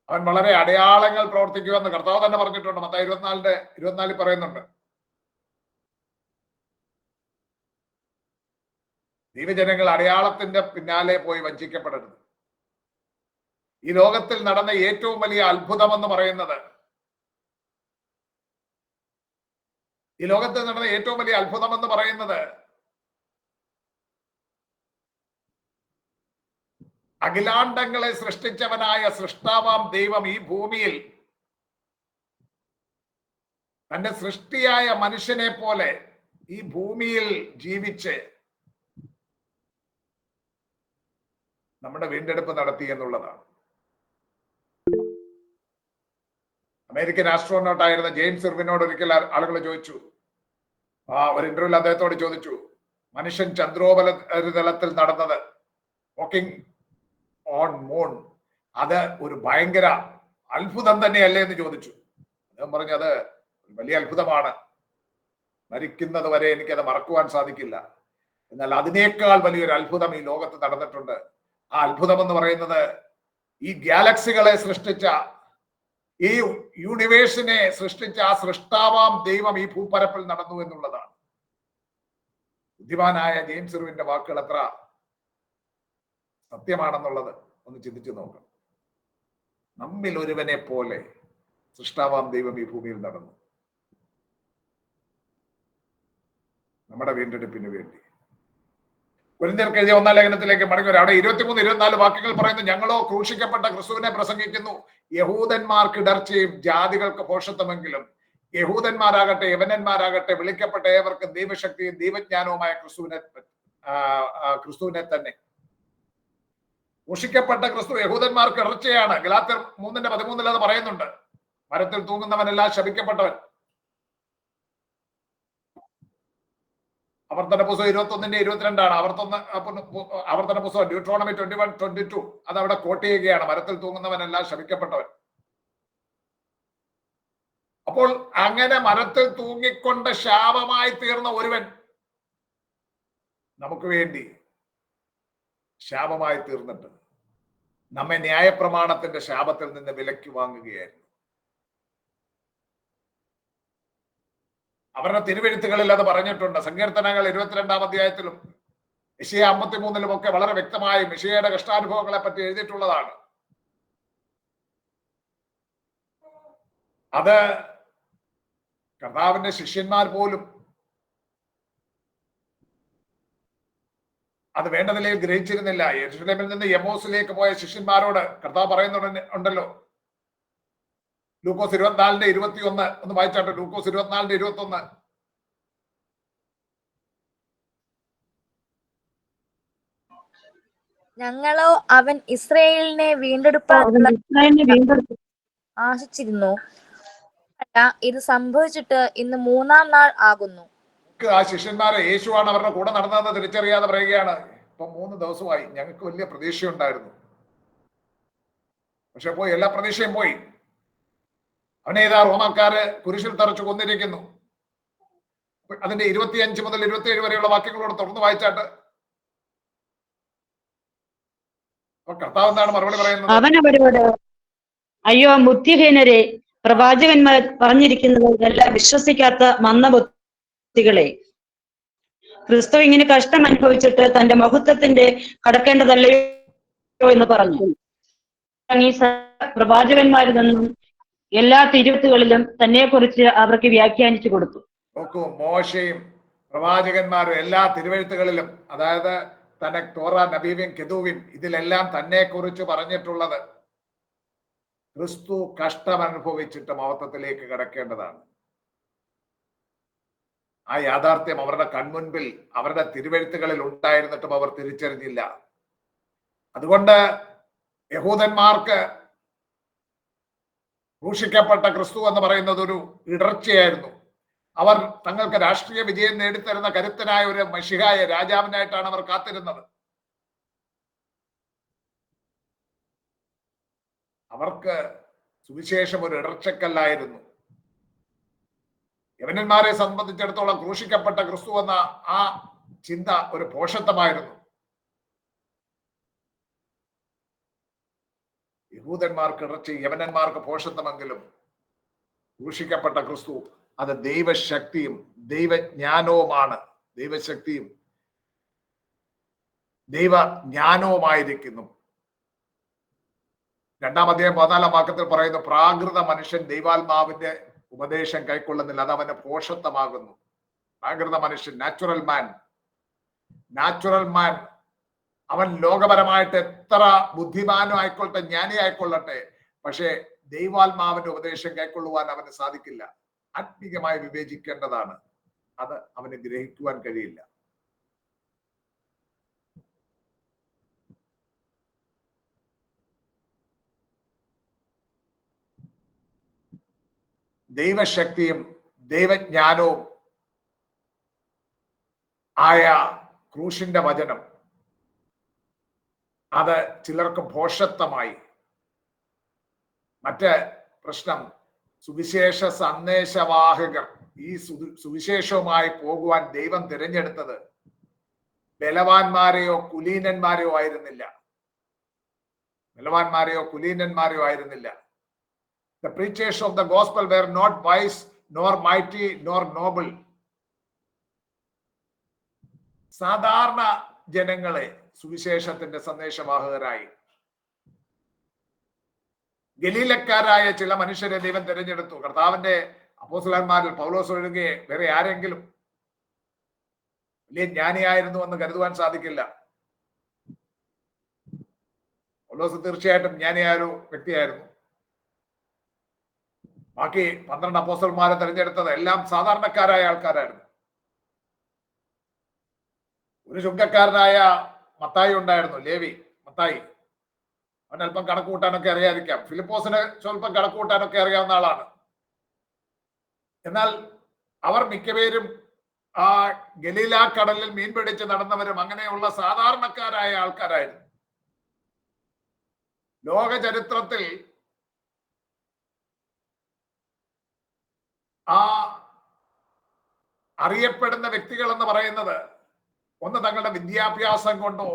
അവൻ വളരെ അടയാളങ്ങൾ പ്രവർത്തിക്കുമെന്ന് കർത്താവ് തന്നെ പറഞ്ഞിട്ടുണ്ട്. മത്തായി 24:24 പറയുന്നുണ്ട്. ദൈവജനങ്ങൾ അടയാളത്തിന്റെ പിന്നാലെ പോയി വഞ്ചിക്കപ്പെടരുത്. ഈ ലോകത്തിൽ നടന്ന ഏറ്റവും വലിയ അത്ഭുതം എന്ന് പറയുന്നത്, അഖിലാണ്ടങ്ങളെ സൃഷ്ടിച്ചവനായ സൃഷ്ടാവാം ദൈവം ഈ ഭൂമിയിൽ തന്റെ സൃഷ്ടിയായ മനുഷ്യനെ പോലെ ഈ ഭൂമിയിൽ ജീവിച്ച് നമ്മുടെ വീണ്ടെടുപ്പ് നടത്തി എന്നുള്ളതാണ്. അമേരിക്കൻ ആസ്ട്രോനോട്ട് ആയിരുന്ന ജെയിംസ് ഇർവിനോട് ഒരിക്കൽ ആളുകൾ ചോദിച്ചു, ഒരു ഇന്റർവ്യൂവിൽ അദ്ദേഹത്തോട് ചോദിച്ചു, മനുഷ്യൻ ചന്ദ്രോപരിതലത്തിൽ നടന്നത്, വാക്കിംഗ് ഓൺ മൂൺ, അത് ഒരു ഭയങ്കര അത്ഭുതം തന്നെയല്ലേ എന്ന് ചോദിച്ചു. അദ്ദേഹം പറഞ്ഞു, അത് വലിയ അത്ഭുതമാണ്, മരിക്കുന്നത് വരെ എനിക്കത് മറക്കുവാൻ സാധിക്കില്ല. എന്നാൽ അതിനേക്കാൾ വലിയൊരു അത്ഭുതം ഈ ലോകത്ത് നടന്നിട്ടുണ്ട്. ആ അത്ഭുതം എന്ന് പറയുന്നത് ഈ ഗാലക്സികളെ സൃഷ്ടിച്ച, ഈ യൂണിവേഴ്സിനെ സൃഷ്ടിച്ച ആ സൃഷ്ടാവാം ദൈവം ഈ ഭൂപരപ്പിൽ നടന്നു എന്നുള്ളതാണ്. ബുദ്ധിമാനായ ജെയിംസ് ഇർവിന്റെ വാക്കുകൾ എത്ര സത്യമാണെന്നുള്ളത് ഒന്ന് ചിന്തിച്ചു നോക്കാം. നമ്മിൽ ഒരുവനെ പോലെ സൃഷ്ടാവാം ദൈവം ഈ ഭൂമിയിൽ നടന്നു, നമ്മുടെ വീണ്ടെടുപ്പിന് വേണ്ടി. കൊരിന്ത്യർക്ക് എഴുതിയ 1 ലേഖനത്തിലേക്ക് മടങ്ങി വരാം. അവിടെ 23-24 വാക്യങ്ങൾ പറയുന്നു, ഞങ്ങളോ ക്രൂശിക്കപ്പെട്ട ക്രിസ്തുവിനെ പ്രസംഗിക്കുന്നു, യഹൂദന്മാർക്ക് ഇടർച്ചയും ജാതികൾക്ക് ഭോഷത്വമെങ്കിലും യഹൂദന്മാരാകട്ടെ യവനന്മാരാകട്ടെ വിളിക്കപ്പെട്ട ഏവർക്കും ദൈവശക്തിയും ദൈവജ്ഞാനവുമായ ക്രിസ്തുവിനെ തന്നെ. ക്രൂശിക്കപ്പെട്ട ക്രിസ്തു യഹൂദന്മാർക്ക് ഇടർച്ചയാണ്. ഗലാത്യർ 3:13 അത് പറയുന്നുണ്ട്. മരത്തിൽ തൂങ്ങുന്നവനെല്ലാം ശപിക്കപ്പെട്ടവൻ. ആവർത്തന പുസ്തകം 21:22 ആവർത്തന പുസ്തകം ഡ്യൂട്രോണമി 21:22 അത് അവിടെ കോട്ട് ചെയ്യുകയാണ്, മരത്തിൽ തൂങ്ങുന്നവനെല്ലാം ശപിക്കപ്പെട്ടവൻ. അപ്പോൾ അങ്ങനെ മരത്തിൽ തൂങ്ങിക്കൊണ്ട് ശാപമായി തീർന്ന ഒരുവൻ നമുക്ക് വേണ്ടി ശാപമായി തീർന്നിട്ട് നമ്മെ ന്യായപ്രമാണത്തിന്റെ ശാപത്തിൽ നിന്ന് വിലക്കി വാങ്ങുകയായിരുന്നു. അവരുടെ തിരുവെഴുത്തുകളിൽ അത് പറഞ്ഞിട്ടുണ്ട്. സങ്കീർത്തനങ്ങൾ 22-ാം അധ്യായത്തിലും യെശയ്യാ 53-ലും ഒക്കെ വളരെ വ്യക്തമായി യെശയ്യായുടെ കഷ്ടാനുഭവങ്ങളെ പറ്റി എഴുതിയിട്ടുള്ളതാണ്. അത് കർത്താവിന്റെ ശിഷ്യന്മാർ പോലും അത് വേണ്ട നിലയിൽ ഗ്രഹിച്ചിരുന്നില്ല. യെരൂശലേമിൽ നിന്ന് എമ്മോസിലേക്ക് പോയ ശിഷ്യന്മാരോട് കർത്താവ് പറയുന്നുണ്ടല്ലോ, ലൂക്കോസ് 24:21 ഒന്ന് വായിച്ചാട്ടെ. ലൂക്കോസ് 24:21 ഞങ്ങളോ അവൻ ഇസ്രായേലിനെ അവൻ വീണ്ടെടുപ്പാനുള്ള ഇസ്രായേലിനെ വീണ്ടെടുത്തു. ആശിച്ചിരുന്നു. ഇത് സംഭവിച്ചിട്ട് ഇന്ന് 3-ാം നാൾ ആകുന്നു. ആ ശിഷ്യന്മാരെ യേശുവാണ് അവരുടെ കൂടെ നടന്നതെന്ന് തിരിച്ചറിയാതെ പറയുകയാണ്. ഇപ്പൊ 3 ദിവസമായി, ഞങ്ങൾക്ക് വലിയ പ്രതീക്ഷയുണ്ടായിരുന്നു, പക്ഷെ പോയി, എല്ലാ പ്രതീക്ഷയും പോയി. അവനെ ഇതാ റോമാക്കാര് കുരിശിൽ തറച്ചു കൊന്നിരിക്കുന്നു. അതിന്റെ 25 മുതൽ 27 വരെയുള്ള വാക്യങ്ങളോട് തുറന്നു വായിച്ചാട്ട് കർത്താവ് എന്താണ് മറുപടി പറയുന്നത്? അവൻ അവരോട്, അയ്യോ ബുദ്ധിഹീനരെ, പ്രവാചകന്മാർ പറഞ്ഞിരിക്കുന്നത് എല്ലാം വിശ്വസിക്കാത്ത മന്ദബുദ്ധികളെ, ക്രിസ്തു ഇങ്ങനെ കഷ്ടം അനുഭവിച്ചിട്ട് തന്റെ മഹത്വത്തിന്റെ കടക്കേണ്ടതല്ലയോ എന്ന് പറഞ്ഞു. ഈ പ്രവാചകന്മാരിൽ നിന്നും എല്ലാ തിരുത്തുകളിലും തന്നെ കുറിച്ച് അവർക്ക് വ്യാഖ്യാനിച്ചു കൊടുത്തു. നോക്കൂ, മോശയും പ്രവാചകന്മാരും എല്ലാ തിരുവെഴുത്തുകളിലും, അതായത് തന്നെ തോറ, നബീവിൻ, കെതൂവിൻ, ഇതിലെല്ലാം തന്നെ കുറിച്ച് പറഞ്ഞിട്ടുള്ളത് ക്രിസ്തു കഷ്ടം അനുഭവിച്ചിട്ട് മഹത്വത്തിലേക്ക് കടക്കേണ്ടതാണ്. ആ യാഥാർത്ഥ്യം അവരുടെ കൺമുൻപിൽ, അവരുടെ തിരുവെഴുത്തുകളിൽ ഉണ്ടായിരുന്നിട്ടും അവർ തിരിച്ചറിഞ്ഞില്ല. അതുകൊണ്ട് യഹൂദന്മാർക്ക് ക്രൂശിക്കപ്പെട്ട ക്രിസ്തു എന്ന് പറയുന്നത് ഒരു ഇടർച്ചയായിരുന്നു. അവർ തങ്ങൾക്ക് രാഷ്ട്രീയ വിജയം നേടിത്തരുന്ന കരുത്തനായ ഒരു മശിഹായ രാജാവിനായിട്ടാണ് അവർ കാത്തിരുന്നത്. അവർക്ക് സുവിശേഷം ഒരു ഇടർച്ചക്കല്ലായിരുന്നു. യവനന്മാരെ സംബന്ധിച്ചിടത്തോളം ക്രൂശിക്കപ്പെട്ട ക്രിസ്തു എന്ന ആ ചിന്ത ഒരു പോഷത്വമായിരുന്നു. യഹൂദന്മാർക്ക് ഇടർച്ച, യവനന്മാർക്ക് പോഷത്വമെങ്കിലും ക്രൂശിക്കപ്പെട്ട ക്രിസ്തു അത് ദൈവശക്തിയും ദൈവജ്ഞാനവുമാണ്. ദൈവശക്തിയും ദൈവജ്ഞാനവുമായിരിക്കുന്നു. 2-ാം അധ്യായം 14-ാം വാക്യത്തിൽ പറയുന്നു, പ്രാകൃത മനുഷ്യൻ ദൈവാത്മാവിന്റെ ഉപദേശം കൈക്കൊള്ളുന്നില്ല, അത് അവന്റെ പോഷത്വമാകുന്നു. പ്രാകൃത മനുഷ്യൻ, നാച്ചുറൽ മാൻ, അവൻ ലോകപരമായിട്ട് എത്ര ബുദ്ധിമാനും ആയിക്കൊള്ളട്ടെ, ജ്ഞാനി ആയിക്കൊള്ളട്ടെ, പക്ഷേ ദൈവാത്മാവിന്റെ ഉപദേശം കൈക്കൊള്ളുവാൻ അവന് സാധിക്കില്ല. ആത്മീകമായി വിവേചിക്കേണ്ടതാണ്, അത് അവന് ഗ്രഹിക്കുവാൻ കഴിയില്ല. ദൈവശക്തിയും ദൈവജ്ഞാനവും ആയ ക്രൂശിന്റെ വചനം അത് ചിലർക്ക് ഭോഷത്വമായി. മറ്റ് പ്രശ്നം, സുവിശേഷ സന്ദേശവാഹകർ ഈ സുവിശേഷവുമായി പോകുവാൻ ദൈവം തിരഞ്ഞെടുത്തത് ബലവാന്മാരെയോ കുലീനന്മാരെയോ ആയിരുന്നില്ല. The preachers of the gospel were not wise, nor mighty, nor noble. സാധാരണ ജനങ്ങളെ സുവിശേഷത്തിന്റെ സന്ദേശവാഹകരായി ഗലീലക്കാരായ ചില മനുഷ്യരെ ദൈവം തിരഞ്ഞെടുത്തു. കർത്താവിന്റെ അപ്പോസ്തലന്മാരിൽ പൗലോസ് ഒഴികെ വേറെ ആരെങ്കിലും വലിയ ജ്ഞാനിയായിരുന്നു എന്ന് കരുതുവാൻ സാധിക്കില്ല. പൗലോസ് തീർച്ചയായിട്ടും ജ്ഞാനിയായ ഒരു വ്യക്തിയായിരുന്നു. ബാക്കി 12 അപ്പോസ്തലന്മാരെ തിരഞ്ഞെടുത്തത് എല്ലാം സാധാരണക്കാരായ ആൾക്കാരായിരുന്നു. ഒരു ചുങ്കക്കാരനായ മത്തായി ഉണ്ടായിരുന്നു, ലേവി മത്തായി. അവൻ അല്പം കണക്ക് കൂട്ടാനൊക്കെ അറിയാതിരിക്കാം. ഫിലിപ്പോസിന് സ്വല്പം കണക്ക് കൂട്ടാനൊക്കെ അറിയാവുന്ന ആളാണ്. എന്നാൽ അവർ മിക്കപേരും ആ ഗലീല കടലിൽ മീൻ പിടിച്ച് നടന്നവരും അങ്ങനെയുള്ള സാധാരണക്കാരായ ആൾക്കാരായിരുന്നു. ലോക ചരിത്രത്തിൽ ആ അറിയപ്പെടുന്ന വ്യക്തികൾ എന്ന് പറയുന്നത് ഒന്ന് തങ്ങളുടെ വിദ്യാഭ്യാസം കൊണ്ടോ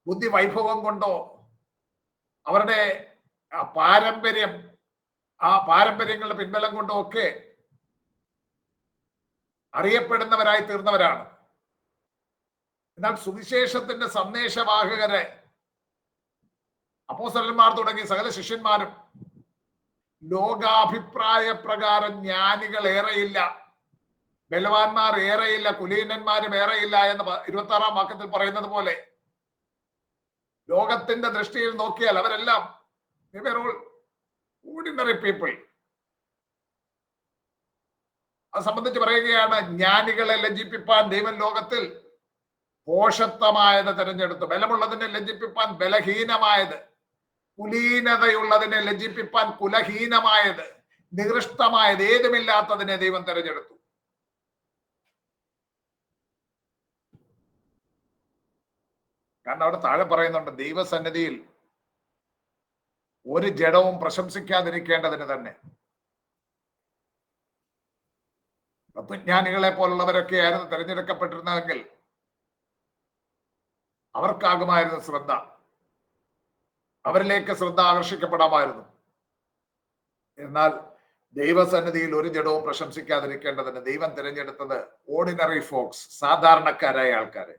ബുദ്ധി വൈഭവം കൊണ്ടോ അവരുടെ പാരമ്പര്യങ്ങളുടെ പിൻബലം കൊണ്ടോ ഒക്കെ അറിയപ്പെടുന്നവരായി തീർന്നവരാണ്. എന്നാൽ സുവിശേഷത്തിന്റെ സന്ദേശവാഹകരെ അപ്പോസ്തലന്മാർ തുടങ്ങി സകല ശിഷ്യന്മാരും ലോകാഭിപ്രായ പ്രകാരം ജ്ഞാനികൾ ഏറെയില്ല, ബലവാന്മാർ ഏറെയില്ല, കുലീനന്മാരും ഏറെയില്ല എന്ന് 26-ാം വാക്യത്തിൽ പറയുന്നത് പോലെ ലോകത്തിന്റെ ദൃഷ്ടിയിൽ നോക്കിയാൽ അവരെല്ലാം ഓർഡിനറി പീപ്പിൾ. അത് സംബന്ധിച്ച് പറയുകയാണ്, ജ്ഞാനികളെ ലജ്ജിപ്പിപ്പാൻ ദൈവം ലോകത്തിൽ ഭോഷത്വമായത് തിരഞ്ഞെടുത്തു. ബലമുള്ളതിനെ ലജ്ജിപ്പിപ്പാൻ ബലഹീനമായത്, കുലീനതയുള്ളതിനെ ലജ്ജിപ്പിപ്പാൻ കുലഹീനമായത്, നികൃഷ്ടമായത്, ഏതുമില്ലാത്തതിനെ ദൈവം തിരഞ്ഞെടുത്തു. കാരണം അവിടെ താഴെ പറയുന്നുണ്ട്, ദൈവസന്നിധിയിൽ ഒരു ജഡവും പ്രശംസിക്കാതിരിക്കേണ്ടതിന് തന്നെ. തത്വജ്ഞാനികളെ പോലുള്ളവരൊക്കെ ആയിരുന്നു തിരഞ്ഞെടുക്കപ്പെട്ടിരുന്നതെങ്കിൽ അവർക്കാകുമായിരുന്നു ശ്രദ്ധ, അവരിലേക്ക് ശ്രദ്ധ ആകർഷിക്കപ്പെടാമായിരുന്നു. എന്നാൽ ദൈവസന്നിധിയിൽ ഒരു ജഡവും പ്രശംസിക്കാതിരിക്കേണ്ടതിന് ദൈവം തിരഞ്ഞെടുത്തത് ഓർഡിനറി ഫോക്സ്, സാധാരണക്കാരായ ആൾക്കാരെ.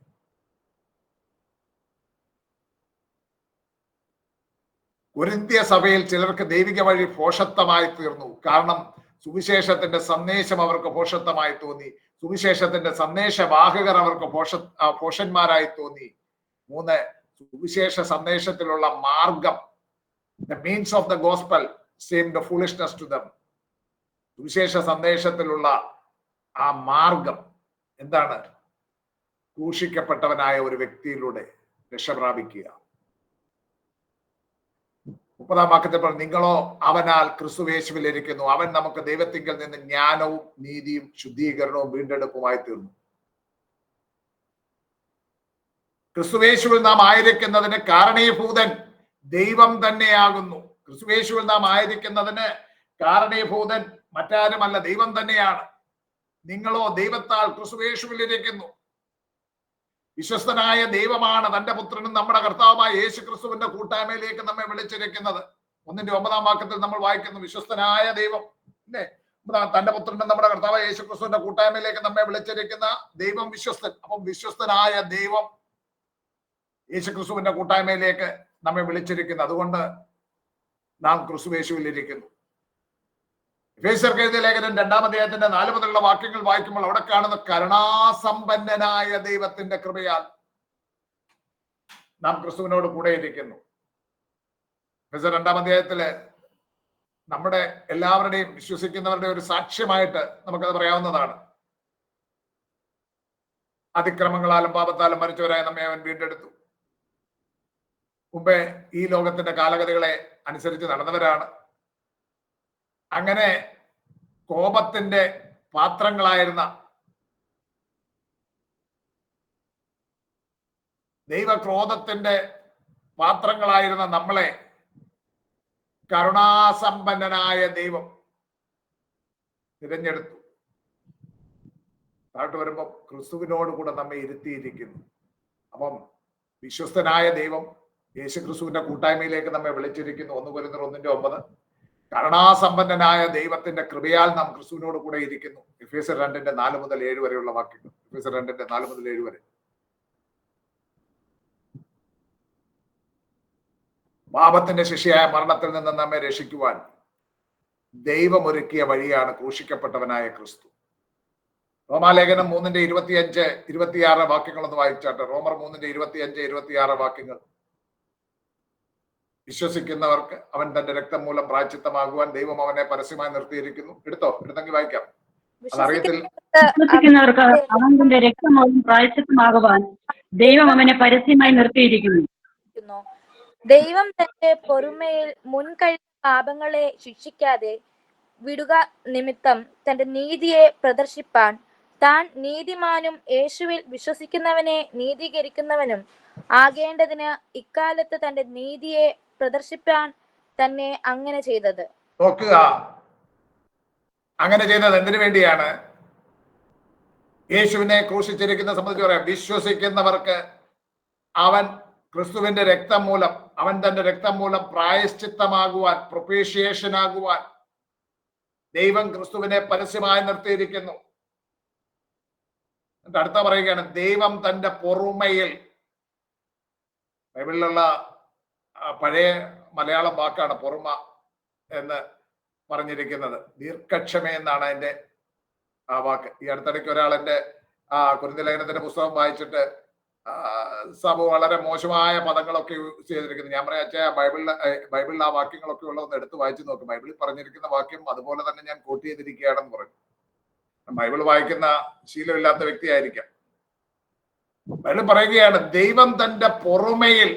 കൊരിന്ത്യ സഭയിൽ ചിലർക്ക് ദൈവിക വഴി ഭോഷത്വമായി തീർന്നു. കാരണം സുവിശേഷത്തിന്റെ സന്ദേശം അവർക്ക് ഭോഷത്വമായി തോന്നി. സുവിശേഷത്തിന്റെ സന്ദേശവാഹകർ അവർക്ക് ഭോഷന്മാരായി തോന്നി. 3, സുവിശേഷ സന്ദേശത്തിലുള്ള മാർഗം, the means of the gospel seemed foolishness to them. സുവിശേഷ സന്ദേശത്തിലുള്ള ആ മാർഗം എന്താണ്? ക്രൂശിക്കപ്പെട്ടവനായ ഒരു വ്യക്തിയിലൂടെ രക്ഷ പ്രാപിക്കുക. 30-ാം വാക്യത്തിൽ പറഞ്ഞു, നിങ്ങളോ അവനാൽ ക്രിസ്തുയേശുവിൽ ഇരിക്കുന്നു, അവൻ നമുക്ക് ദൈവത്തിങ്കൽ നിന്ന് ജ്ഞാനവും നീതിയും ശുദ്ധീകരണവും വീണ്ടെടുപ്പുമായി തീർന്നു. ക്രിസ്തുയേശുവിൽ നാം ആയിരിക്കുന്നതിന് കാരണീഭൂതൻ ദൈവം തന്നെയാകുന്നു. ക്രിസ്തുയേശുവിൽ നാം ആയിരിക്കുന്നതിന് കാരണീഭൂതൻ മറ്റാരുമല്ല, ദൈവം തന്നെയാണ്. നിങ്ങളോ ദൈവത്താൽ ക്രിസ്തുയേശുവിൽ ഇരിക്കുന്നു. വിശ്വസ്തനായ ദൈവമാണ് തന്റെ പുത്രനും നമ്മുടെ കർത്താവുമായ യേശു ക്രിസ്തുവിന്റെ കൂട്ടായ്മയിലേക്ക് നമ്മെ വിളിച്ചിരിക്കുന്നത്. 1-9 വാക്യത്തിൽ നമ്മൾ വായിക്കുന്നു, വിശ്വസ്തനായ ദൈവം അല്ലേ, തന്റെ പുത്രനും നമ്മുടെ കർത്താവായ യേശു ക്രിസ്തുവിന്റെ കൂട്ടായ്മയിലേക്ക് നമ്മെ വിളിച്ചിരിക്കുന്ന ദൈവം വിശ്വസ്തൻ. അപ്പം വിശ്വസ്തനായ ദൈവം യേശു ക്രിസ്തുവിന്റെ കൂട്ടായ്മയിലേക്ക് നമ്മെ വിളിച്ചിരിക്കുന്നു. അതുകൊണ്ട് നാം ക്രിസ്തുയേശുവിൽ ഇരിക്കുന്നു. എഫേസ്യർക്ക് എഴുതിയ ലേഖനം 2-ാം അധ്യായത്തിന്റെ 4 മുതലുള്ള വാക്യങ്ങൾ വായിക്കുമ്പോൾ അവിടെ കാണുന്ന കരുണാസമ്പന്നനായ ദൈവത്തിന്റെ കൃപയാൽ നാം ക്രിസ്തുവിനോട് കൂടെ ഇരിക്കുന്നു. എഫേസ്യർ 2-ാം അധ്യായത്തില് നമ്മുടെ എല്ലാവരുടെയും വിശ്വസിക്കുന്നവരുടെ ഒരു സാക്ഷ്യമായിട്ട് നമുക്കത് പറയാവുന്നതാണ്. അതിക്രമങ്ങളാലും പാപത്താലും മരിച്ചവരായ നമ്മെ അവൻ വീണ്ടെടുത്തു. മുമ്പേ ഈ ലോകത്തിന്റെ കാലഗതികളെ അനുസരിച്ച് നടന്നവരാണ്. അങ്ങനെ കോപത്തിന്റെ പാത്രങ്ങളായിരുന്ന, ദൈവക്രോധത്തിന്റെ പാത്രങ്ങളായിരുന്ന നമ്മളെ കരുണാസമ്പന്നനായ ദൈവം തിരഞ്ഞെടുത്തു. താഴോട്ട് വരുമ്പോൾ ക്രിസ്തുവിനോട് കൂടെ നമ്മെ ഇരുത്തിയിരിക്കുന്നു. അപ്പം വിശ്വസ്തനായ ദൈവം യേശു ക്രിസ്തുവിന്റെ കൂട്ടായ്മയിലേക്ക് നമ്മെ വിളിച്ചിരിക്കുന്നു. 1 കൊരിന്ത്യർ 1:9. കരുണാസമ്പന്നനായ ദൈവത്തിന്റെ കൃപയാൽ നാം ക്രിസ്തുവിനോട് കൂടെ ഇരിക്കുന്നു. എഫേസ്യർ 2:4 മുതൽ 7 വരെയുള്ള വാക്യങ്ങൾ. എഫേസ്യർ 2:4 മുതൽ 7 വരെ. പാപത്തിന്റെ ശിക്ഷയായ മരണത്തിൽ നിന്ന് നമ്മെ രക്ഷിക്കുവാൻ ദൈവം ഒരുക്കിയ വഴിയാണ് ക്രൂശിക്കപ്പെട്ടവനായ ക്രിസ്തു. റോമാലേഖനം 3:25-26 വാക്യങ്ങളൊന്ന് വായിച്ചാട്ടെ. റോമർ 3:25-26 വാക്യങ്ങൾ. വിശ്വസിക്കുന്നവർക്ക് അവൻ തന്റെ രക്തം മൂലം പ്രായശ്ചിത്തമാകുവാൻ ദൈവം അവനെ പരസ്യമായി നിർത്തിയിരിക്കുന്നു. എടുത്തെങ്കിൽ വായിക്കാം. അതറിയത്തിൽ വിശ്വസിക്കുന്നവർക്ക് അവൻ തന്റെ രക്തം മൂലം പ്രായശ്ചിത്തമാകുവാൻ ദൈവം അവനെ പരസ്യമായി നിർത്തിയിരിക്കുന്നു. ദൈവം തന്റെ പൊറുമയിൽ മുൻകഴിഞ്ഞ പാപങ്ങളെ ശിക്ഷിക്കാതെ വിടുക നിമിത്തം തന്റെ നീതിയെ പ്രദർശിപ്പാൻ താൻ നീതിമാനും യേശുവിൽ വിശ്വസിക്കുന്നവനെ നീതീകരിക്കുന്നവനും ആകേണ്ടതിന് ഇക്കാലത്ത് തന്റെ നീതിയെ പ്രദർശിപ്പാൻ തന്നെ അങ്ങനെ ചെയ്തത്. നോക്കുക, അങ്ങനെ ചെയ്തത് എന്തിനു വേണ്ടിയാണ്? യേശുവിനെ ക്രൂശിച്ചിരിക്കുന്ന സംബന്ധിച്ച് പറയാം. വിശ്വസിക്കുന്നവർക്ക് അവൻ ക്രിസ്തുവിന്റെ രക്തം മൂലം, അവൻ തന്റെ രക്തം മൂലം പ്രായശ്ചിത്തമാകുവാൻ, പ്രൊപ്പീഷിയേഷൻ ആകുവാൻ ദൈവം ക്രിസ്തുവിനെ പരസ്യമായി നിർത്തിയിരിക്കുന്നു. അടുത്ത പറയുകയാണ്, ദൈവം തന്റെ പൊറുമയിൽ. ബൈബിളിലുള്ള പഴയ മലയാളം വാക്കാണ് പൊറുമ എന്ന് പറഞ്ഞിരിക്കുന്നത്. ദീർഘക്ഷമ എന്നാണ് അതിന്റെ ആ വാക്ക്. ഈ അടുത്തിടയ്ക്ക് ഒരാൾ എന്റെ കൊരിന്ത്യ ലേഖനത്തിന്റെ പുസ്തകം വായിച്ചിട്ട് സഭ വളരെ മോശമായ പദങ്ങളൊക്കെ യൂസ് ചെയ്തിരിക്കുന്നത്. ഞാൻ പറയാം, അച്ഛാ ബൈബിളിൽ ആ വാക്യങ്ങളൊക്കെ ഉള്ള ഒന്ന് എടുത്ത് വായിച്ചു നോക്കും. ബൈബിളിൽ പറഞ്ഞിരിക്കുന്ന വാക്യം അതുപോലെ തന്നെ ഞാൻ കോട്ട് ചെയ്തിരിക്കുകയാണെന്ന് പറഞ്ഞു. ബൈബിൾ വായിക്കുന്ന ശീലമില്ലാത്ത വ്യക്തിയായിരിക്കാം. ബൈബിൾ പറയുകയാണ്, ദൈവം തന്റെ പൊറുമയിൽ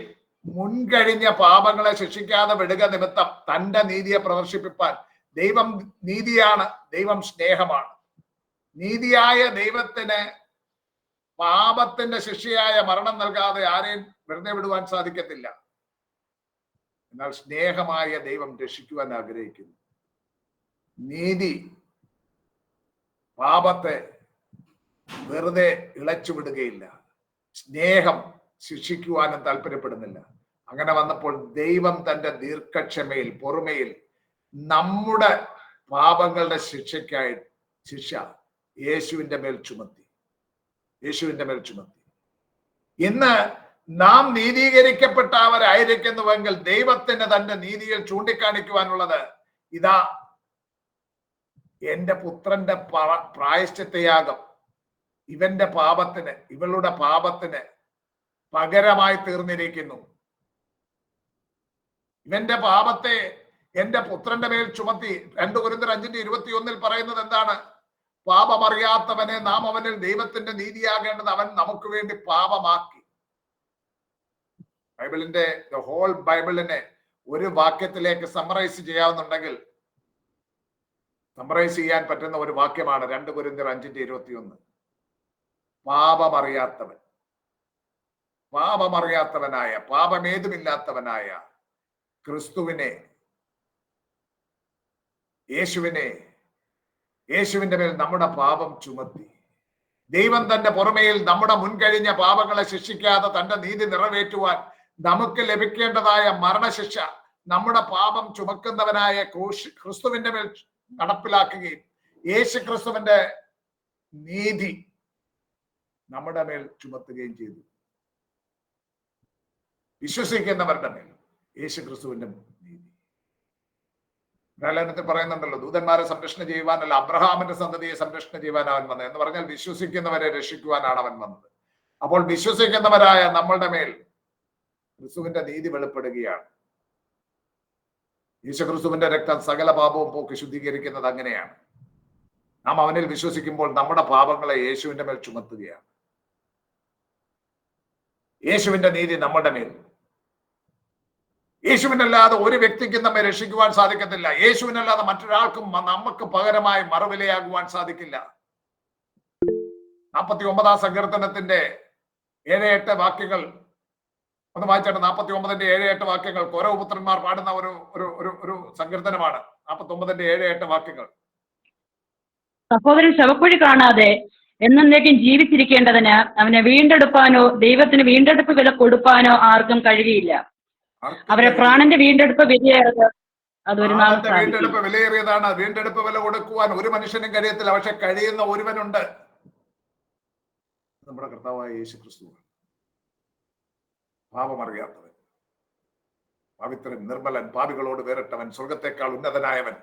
മുൻകഴിഞ്ഞ പാപങ്ങളെ ശിക്ഷിക്കാതെ വിടുക നിമിത്തം തന്റെ നീതിയെ പ്രദർശിപ്പിപ്പാൻ. ദൈവം നീതിയാണ്, ദൈവം സ്നേഹമാണ്. നീതിയായ ദൈവത്തിന് പാപത്തിന്റെ ശിക്ഷയായ മരണം നൽകാതെ ആരെയും വെറുതെ വിടുവാൻ സാധിക്കത്തില്ല. എന്നാൽ സ്നേഹമായ ദൈവം രക്ഷിക്കുവാൻ ആഗ്രഹിക്കുന്നു. നീതി പാപത്തെ വെറുതെ ഇളച്ചു വിടുകയില്ല. സ്നേഹം ശിക്ഷിക്കുവാനും താല്പര്യപ്പെടുന്നില്ല. അങ്ങനെ വന്നപ്പോൾ ദൈവം തന്റെ ദീർഘക്ഷമയിൽ, പൊറുമയിൽ നമ്മുടെ പാപങ്ങളുടെ ശിക്ഷ യേശുവിന്റെ മേൽ ചുമത്തി. ഇന്ന് നാം നീതീകരിക്കപ്പെട്ടവരായിരിക്കുന്നുവെങ്കിൽ ദൈവത്തിന് തന്റെ നീതിയിൽ ചൂണ്ടിക്കാണിക്കുവാനുള്ളത്, ഇതാ എന്റെ പുത്രന്റെ പ്രായശ്ചിത്തയാഗം ഇവന്റെ പാപത്തിന്, ഇവളുടെ പാപത്തിന് പകരമായി തീർന്നിരിക്കുന്നു. ഇവന്റെ പാപത്തെ എന്റെ പുത്രന്റെ മേൽ ചുമത്തി. 2 കൊരിന്ത്യർ 5:21 പറയുന്നത് എന്താണ്? പാപമറിയാത്തവനെ നാം അവനിൽ ദൈവത്തിന്റെ നീതിയാകേണ്ടത് അവൻ നമുക്ക് വേണ്ടി പാപമാക്കി. ബൈബിളിന്റെ ഹോൾ ബൈബിളിനെ ഒരു വാക്യത്തിലേക്ക് സമ്മറൈസ് ചെയ്യാവുന്നുണ്ടെങ്കിൽ സമ്മറൈസ് ചെയ്യാൻ പറ്റുന്ന ഒരു വാക്യമാണ് 2 കൊരിന്ത്യർ 5:21. പാപമറിയാത്തവനായ, പാപമേതുമില്ലാത്തവനായ ക്രിസ്തുവിനെ, യേശുവിന്റെ മേൽ നമ്മുടെ പാപം ചുമത്തി. ദൈവം തന്റെ പുറമേയിൽ നമ്മുടെ മുൻകഴിഞ്ഞ പാപങ്ങളെ ശിക്ഷിക്കാതെ തന്റെ നീതി നിറവേറ്റുവാൻ നമുക്ക് ലഭിക്കേണ്ടതായ മരണശിക്ഷ നമ്മുടെ പാപം ചുമക്കുന്നവനായ ക്രിസ്തുവിന്റെ മേൽ നടപ്പിലാക്കുകയും യേശു ക്രിസ്തുവിന്റെ നീതി നമ്മുടെ മേൽ ചുമത്തുകയും ചെയ്തു. വിശ്വസിക്കുന്നവരുടെ മേൽ യേശു ക്രിസ്തുവിന്റെ നീതി. ലേഖനത്തിൽ പറയുന്നുണ്ടല്ലോ, ദൂതന്മാരെ സംരക്ഷണം ചെയ്യുവാനല്ല, അബ്രഹാമിന്റെ സന്തതിയെ സംരക്ഷണം ചെയ്യുവാൻ അവൻ വന്നത്. എന്ന് പറഞ്ഞാൽ വിശ്വസിക്കുന്നവരെ രക്ഷിക്കുവാനാണ് അവൻ വന്നത്. അപ്പോൾ വിശ്വസിക്കുന്നവരായ നമ്മളുടെ മേൽ ക്രിസ്തുവിന്റെ നീതി വെളിപ്പെടുകയാണ്. യേശു ക്രിസ്തുവിന്റെ രക്തം സകല പാപവും പോക്കി ശുദ്ധീകരിക്കുന്നത് അങ്ങനെയാണ്. നാം അവനിൽ വിശ്വസിക്കുമ്പോൾ നമ്മുടെ പാപങ്ങളെ യേശുവിന്റെ മേൽ ചുമത്തുകയാണ്. യേശുവിന്റെ നീതി നമ്മുടെ മേൽ. യേശുവിനല്ലാതെ ഒരു വ്യക്തിക്ക് നമ്മെ രക്ഷിക്കുവാൻ സാധിക്കത്തില്ല. യേശുവിനല്ലാതെ മറ്റൊരാൾക്കും നമുക്ക് പകരമായി മറുവിലയാകുവാൻ സാധിക്കില്ല. 49 സങ്കീർത്തനത്തിന്റെ 7-8 വാക്യങ്ങൾ ഒന്ന് വായിച്ചാണ്. 49-ന്റെ 7-8 വാക്യങ്ങൾ കോരവപുത്രന്മാർ പാടുന്ന ഒരു സങ്കീർത്തനമാണ്. 49-ന്റെ 7-8 വാക്യങ്ങൾ. സഹോദരൻ ശവക്കുഴി കാണാതെ എന്നേക്കും ജീവിച്ചിരിക്കേണ്ടതിന് അവനെ വീണ്ടെടുപ്പാനോ ദൈവത്തിന് വീണ്ടെടുപ്പ് വില കൊടുപ്പാനോ ആർക്കും കഴിയില്ല. അവരെ പ്രാണന്റെ വീണ്ടെടുപ്പ് വിലയേറിയത് അതൊരു നാൾ വീണ്ടെടുപ്പ് വിലയേറിയതാണ്. വീണ്ടെടുപ്പ് വില കൊടുക്കുവാൻ ഒരു മനുഷ്യനും കഴിയത്തില്ല. പക്ഷെ കഴിയുന്ന ഒരുവനുണ്ട്, നമ്മുടെ കർത്താവായ യേശു ക്രിസ്തുവാണ്. പാപമറിയാത്തവൻ, പവിത്രൻ, നിർമ്മലൻ, പാപികളോട് വേറിട്ടവൻ, സ്വർഗത്തെക്കാൾ ഉന്നതനായവൻ,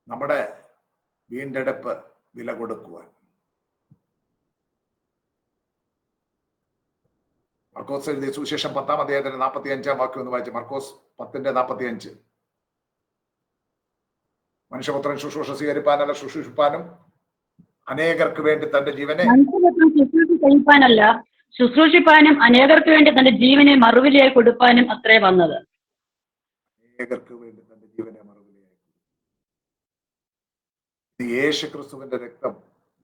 നമ്മുടെ വീണ്ടെടുപ്പ് വില കൊടുക്കുവാൻ. മർക്കോസ് എഴുതിയ സുവിശേഷം 10-ാം അധ്യായത്തിന്റെ 45-ാം വാക്യം ഒന്ന് വായിച്ചു. മർക്കോസ് 10:45. മനുഷ്യപുത്രൻ ശുശ്രൂഷ സ്വീകരിപ്പാനല്ല ശുശ്രൂഷിപ്പാനും അനേകർക്ക് വേണ്ടി തന്റെ ജീവനെ കഴിപ്പാനല്ല ശുശ്രൂഷിപ്പാനും അനേകർക്ക് വേണ്ടി തന്റെ ജീവനെ മറുവിലയായി കൊടുപ്പാനും അത്രേ വന്നത്. അനേകർക്ക് വേണ്ടി തന്റെ ജീവനെ മറുവിലയായി. യേശു ക്രിസ്തുവിന്റെ രക്തം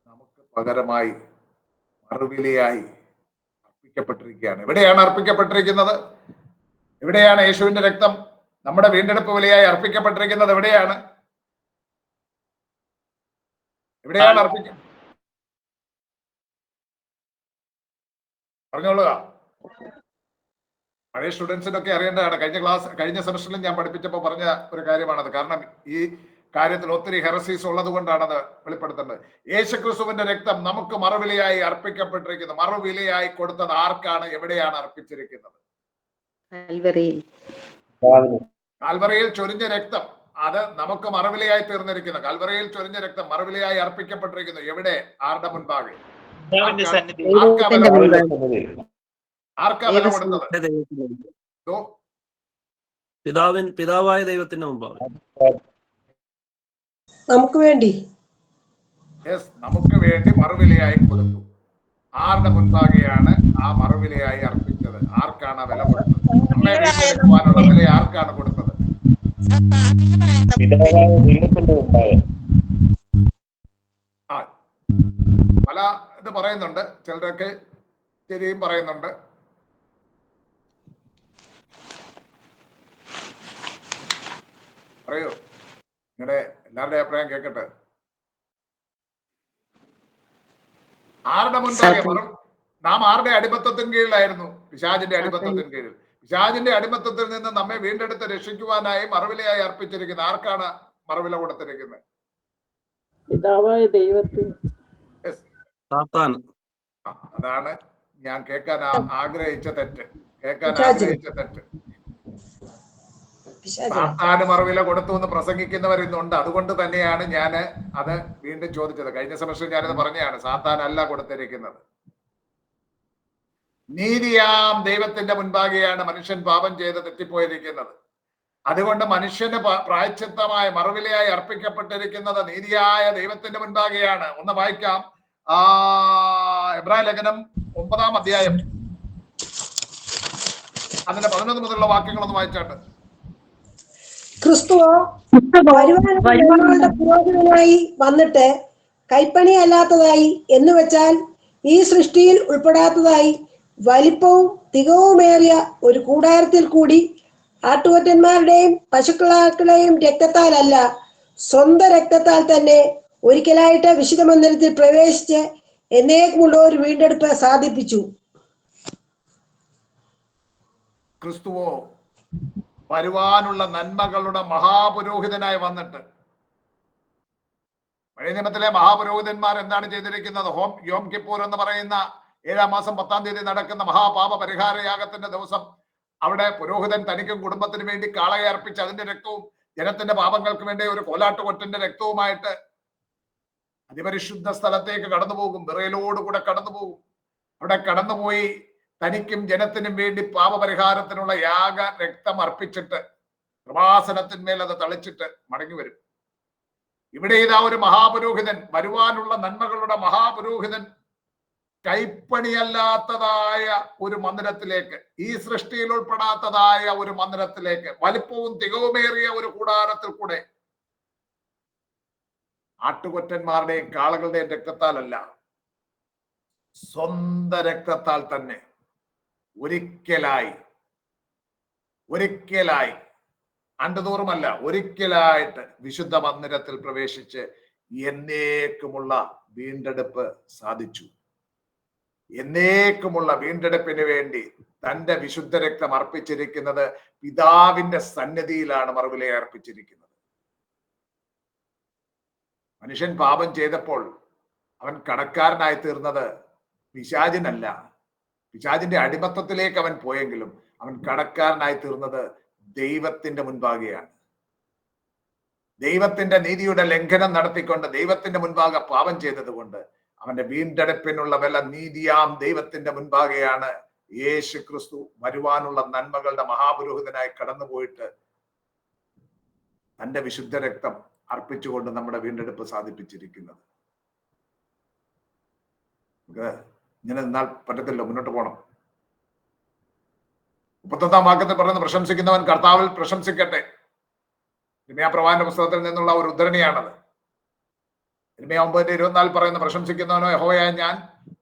നമുക്ക് പകരമായി മറുവിലയായി അർപ്പിക്കപ്പെട്ടിരിക്കുകയാണ്. എവിടെയാണ് അർപ്പിക്കപ്പെട്ടിരിക്കുന്നത്? എവിടെയാണ് യേശുവിന്റെ രക്തം നമ്മുടെ വീണ്ടെടുപ്പ് വിലയായി അർപ്പിക്കപ്പെട്ടിരിക്കുന്നത്? എവിടെയാണ് പറഞ്ഞോളുക. പഴയ സ്റ്റുഡൻസിനൊക്കെ അറിയേണ്ടതാണ്. കഴിഞ്ഞ സെമസ്റ്ററിൽ ഞാൻ പഠിപ്പിച്ചപ്പോൾ പറഞ്ഞ ഒരു കാര്യമാണത്. കാരണം ഈ കാര്യത്തിൽ ഒത്തിരി ഹെറസീസ് ഉള്ളത് കൊണ്ടാണത് വെളിപ്പെടുത്തേണ്ടത്. യേശുക്രിസ്തുവിന്റെ രക്തം നമുക്ക് മറുവിലയായി അർപ്പിക്കപ്പെട്ടിരിക്കുന്നു. മറുവിലയായി കൊടുത്തത് ആർക്കാണ്? എവിടെയാണ് അർപ്പിച്ചിരിക്കുന്നത്? കാൽവറിയിൽ ചൊരിഞ്ഞ രക്തം, അത് നമുക്ക് മറുവിലയായി തീർന്നിരിക്കുന്നു. കാൽവറിയിൽ ചൊരിഞ്ഞ രക്തം മറുവിലയായി അർപ്പിക്കപ്പെട്ടിരിക്കുന്നു. എവിടെ? ആരുടെ മുൻപാകെ? ആർക്കാ വില കൊടുത്തത്? പിതാവായ ദൈവത്തിന്റെ മുമ്പാകെ നമുക്ക് വേണ്ടി. നമുക്ക് വേണ്ടി മറുവിലയായി കൊടുത്തു. ആരുടെ മുൻപാകെയാണ് ആ മറുവിലയായി അർപ്പിച്ചത്? ആർക്കാണ് ആ വില കൊടുത്തത്? നമ്മെ വീണ്ടെടുക്കുവാനുള്ള വില ആർക്കാണ് കൊടുത്തത്? പിതാവായ ദൈവത്തിന്റെ മുമ്പാകെ. ആ, പല ഇത് പറയുന്നുണ്ട്, ചിലരൊക്കെ ശരിയും പറയുന്നുണ്ട്. പറയൂ, നിങ്ങളുടെ എല്ലാവരുടെയും അഭിപ്രായം കേൾക്കട്ടെ. ആരുടെ മുൻപാകെ? നാം ആരുടെ അടിമത്തത്തിന് കീഴിലായിരുന്നു? പിശാചിന്റെ അടിമത്തത്തിന് കീഴിൽ. പിശാചിന്റെ അടിമത്തത്തിൽ നിന്ന് നമ്മെ വീണ്ടെടുത്ത് രക്ഷിക്കുവാനായി മറുവിലയായി അർപ്പിച്ചിരിക്കുന്നത്. ആർക്കാണ് മറുവില കൊടുത്തിരിക്കുന്നത്? പിതാവായ ദൈവത്തിന്. സാത്താൻ. അതാണ് ഞാൻ കേൾക്കാൻ ആഗ്രഹിച്ച തെറ്റ്. സാത്താന് മറുവില കൊടുത്തു എന്ന് പ്രസംഗിക്കുന്നവർ ഇന്നുണ്ട്. അതുകൊണ്ട് തന്നെയാണ് ഞാൻ അത് വീണ്ടും ചോദിച്ചത്. കഴിഞ്ഞ സെമസ്റ്റർ ഞാനത് പറഞ്ഞതാണ്. സാത്താൻ അല്ല കൊടുത്തിരിക്കുന്നത്. നീതിയാം ദൈവത്തിന്റെ മുൻപാകെയാണ് മനുഷ്യൻ പാപം ചെയ്ത് തെറ്റിപ്പോയിരിക്കുന്നത്. അതുകൊണ്ട് മനുഷ്യന് പ്രായശ്ചിത്തമായ മറുവിലയായി അർപ്പിക്കപ്പെട്ടിരിക്കുന്നത് നീതിയായ ദൈവത്തിന്റെ മുൻപാകെയാണ്. ഒന്ന് വായിക്കാം. എബ്രായ ലേഖനം 9-ാം അധ്യായം അതിന്റെ 11 മുതലുള്ള വാക്യങ്ങളൊന്ന് വായിച്ചാട്ട്. ക്രിസ്തുവോ വരുവാനുള്ള പുരോഹിതനായി വന്നിട്ട് കൈപ്പണി അല്ലാത്തതായി എന്ന് വെച്ചാൽ ഈ സൃഷ്ടിയിൽ ഉൾപ്പെടാത്തതായി വലിപ്പവും തികവുമേറിയ ഒരു കൂടാരത്തിൽ കൂടി ആട്ടുകൊറ്റന്മാരുടെയും പശുക്കളാക്കളുടെയും രക്തത്താലല്ല, സ്വന്തം രക്തത്താൽ തന്നെ ഒരിക്കലായിട്ട് വിശുദ്ധ മന്ദിരത്തിൽ പ്രവേശിച്ച് എന്നേക്കുമുള്ള ഒരു വീണ്ടെടുപ്പ് സാധിപ്പിച്ചു. ക്രിസ്തുവോ വരുവാനുള്ള നന്മകളുടെ മഹാപുരോഹിതനായി വന്നിട്ട്. പഴയ നിയമത്തിലെ മഹാപുരോഹിതന്മാർ എന്താണ് ചെയ്തിരിക്കുന്നത്? യോം കിപ്പൂർ എന്ന് പറയുന്ന 7-ാം മാസം 10-ാം തീയതി നടക്കുന്ന മഹാപാപ പരിഹാര യാഗത്തിന്റെ ദിവസം അവിടെ പുരോഹിതൻ തനിക്കും കുടുംബത്തിനു വേണ്ടി കാളയെ അർപ്പിച്ച് അതിന്റെ രക്തവും ജനത്തിന്റെ പാപങ്ങൾക്ക് വേണ്ടി ഒരു കോലാട്ടുകൊറ്റന്റെ രക്തവുമായിട്ട് അതിപരിശുദ്ധ സ്ഥലത്തേക്ക് കടന്നുപോകും. വിറയലോടുകൂടെ കടന്നുപോകും. അവിടെ കടന്നുപോയി തനിക്കും ജനത്തിനും വേണ്ടി പാപപരിഹാരത്തിനുള്ള യാഗ രക്തം അർപ്പിച്ചിട്ട് കൃപാസനത്തിന്മേൽ അത് തളിച്ചിട്ട് മടങ്ങി വരും. ഇവിടെ ഇതാ ഒരു മഹാപുരോഹിതൻ, വരുവാനുള്ള നന്മകളുടെ മഹാപുരോഹിതൻ കൈപ്പണിയല്ലാത്തതായ ഒരു മന്ദിരത്തിലേക്ക്, ഈ സൃഷ്ടിയിൽ ഉൾപ്പെടാത്തതായ ഒരു മന്ദിരത്തിലേക്ക്, വലിപ്പവും തികവുമേറിയ ഒരു കൂടാരത്തിൽ കൂടെ ആട്ടുകൊറ്റന്മാരുടെയും കാളകളുടെയും രക്തത്താലല്ല, സ്വന്തം രക്തത്താൽ തന്നെ ഒരിക്കലായി അണ്ടുതോറുമല്ല, ഒരിക്കലായിട്ട് വിശുദ്ധ മന്ദിരത്തിൽ പ്രവേശിച്ച് എന്നേക്കുമുള്ള വീണ്ടെടുപ്പ് സാധിച്ചു. എന്നേക്കുമുള്ള വീണ്ടെടുപ്പിന് വേണ്ടി തന്റെ വിശുദ്ധ രക്തം അർപ്പിച്ചിരിക്കുന്നത് പിതാവിന്റെ സന്നിധിയിലാണ് മറുവിലയെ അർപ്പിച്ചിരിക്കുന്നത്. മനുഷ്യൻ പാപം ചെയ്തപ്പോൾ അവൻ കടക്കാരനായി തീർന്നത് പിശാചിനല്ല. പിശാചിന്റെ അടിമത്തത്തിലേക്ക് അവൻ പോയെങ്കിലും അവൻ കടക്കാരനായി തീർന്നത് ദൈവത്തിന്റെ മുൻപാകെയാണ്. ദൈവത്തിന്റെ നീതിയുടെ ലംഘനം നടത്തിക്കൊണ്ട് ദൈവത്തിന്റെ മുൻപാകെ പാപം ചെയ്തത് കൊണ്ട് അവന്റെ വീണ്ടെടുപ്പിനുള്ള വില നീതിയാം ദൈവത്തിന്റെ മുൻപാകെയാണ്. യേശു ക്രിസ്തു വരുവാനുള്ള നന്മകളുടെ മഹാപുരോഹിതനായി കടന്നുപോയിട്ട് തന്റെ വിശുദ്ധ രക്തം അർപ്പിച്ചുകൊണ്ട് നമ്മുടെ വീണ്ടെടുപ്പ് സാധിപ്പിച്ചിരിക്കുന്നത്. ഇങ്ങനെ നിന്നാൽ പറ്റത്തില്ല, മുന്നോട്ട് പോകണം. 31-ാം വാക്യത്തിൽ പറയുന്നത്, പ്രശംസിക്കുന്നവൻ കർത്താവിൽ പ്രശംസിക്കട്ടെ. ഇർമ്യാ പ്രവാചകന്റെ പുസ്തകത്തിൽ നിന്നുള്ള ഒരു ഉദ്ധരണിയാണത്. ഇർമ്യാ 9:24 പറയുന്ന, പ്രശംസിക്കുന്നവനോ യഹോവയായ ഞാൻ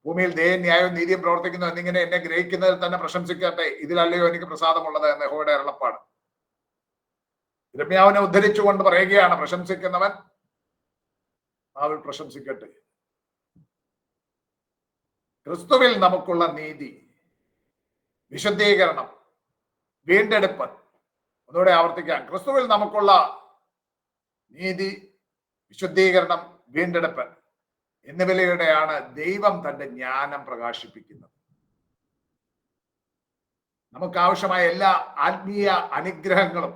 ഭൂമിയിൽ ദയയും ന്യായവും നീതിയും പ്രവർത്തിക്കുന്നു എന്നിങ്ങനെ എന്നെ ഗ്രഹിക്കുന്നതിൽ തന്നെ പ്രശംസിക്കട്ടെ, ഇതിലല്ലയോ എനിക്ക് പ്രസാദമുള്ളത് എന്ന് യഹോവയുടെ അരുളപ്പാട്. ഇർമ്യാവിനെ ഉദ്ധരിച്ചുകൊണ്ട് പറയുകയാണ്, പ്രശംസിക്കുന്നവൻ അവൻ പ്രശംസിക്കട്ടെ. ക്രിസ്തുവിൽ നമുക്കുള്ള നീതി, വിശുദ്ധീകരണം, വീണ്ടെടുപ്പ്. ഒന്നുകൂടെ ആവർത്തിക്കാം. ക്രിസ്തുവിൽ നമുക്കുള്ള നീതി, വിശുദ്ധീകരണം, വീണ്ടെടുപ്പ് എന്നിവയിലൂടെയാണ് ദൈവം തന്റെ ജ്ഞാനം പ്രകാശിപ്പിക്കുന്നത്. നമുക്ക് ആവശ്യമായ എല്ലാ ആത്മീയ അനുഗ്രഹങ്ങളും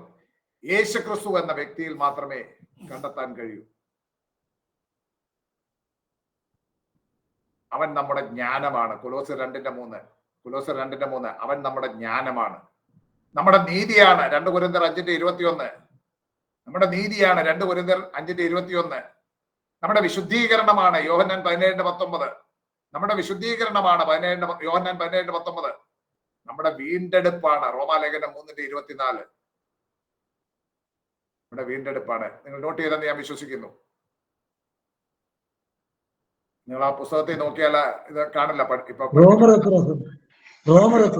യേശു ക്രിസ്തു എന്ന വ്യക്തിയിൽ മാത്രമേ കണ്ടെത്താൻ കഴിയൂ. അവൻ നമ്മുടെ ജ്ഞാനമാണ്. കൊലോസ്യർ 2:3 അവൻ നമ്മുടെ ജ്ഞാനമാണ്, നമ്മുടെ നീതിയാണ്. 2 കൊരിന്ത്യർ 5:21 നമ്മുടെ നീതിയാണ്. 2 കൊരിന്ത്യർ 5:21 നമ്മുടെ വിശുദ്ധീകരണമാണ്. യോഹന്നാൻ 17:19 നമ്മുടെ വിശുദ്ധീകരണമാണ്. യോഹന്നാൻ 17:19. നമ്മുടെ വീണ്ടെടുപ്പാണ്. റോമാലേഖനം 3:24. നമ്മുടെ വീണ്ടെടുപ്പാണ്. നിങ്ങൾ നോട്ട് ചെയ്തെന്ന് ഞാൻ വിശ്വസിക്കുന്നു. നിങ്ങൾ ആ പുസ്തകത്തിൽ നോക്കിയാൽ ഇത് കാണില്ല. ഇപ്പൊ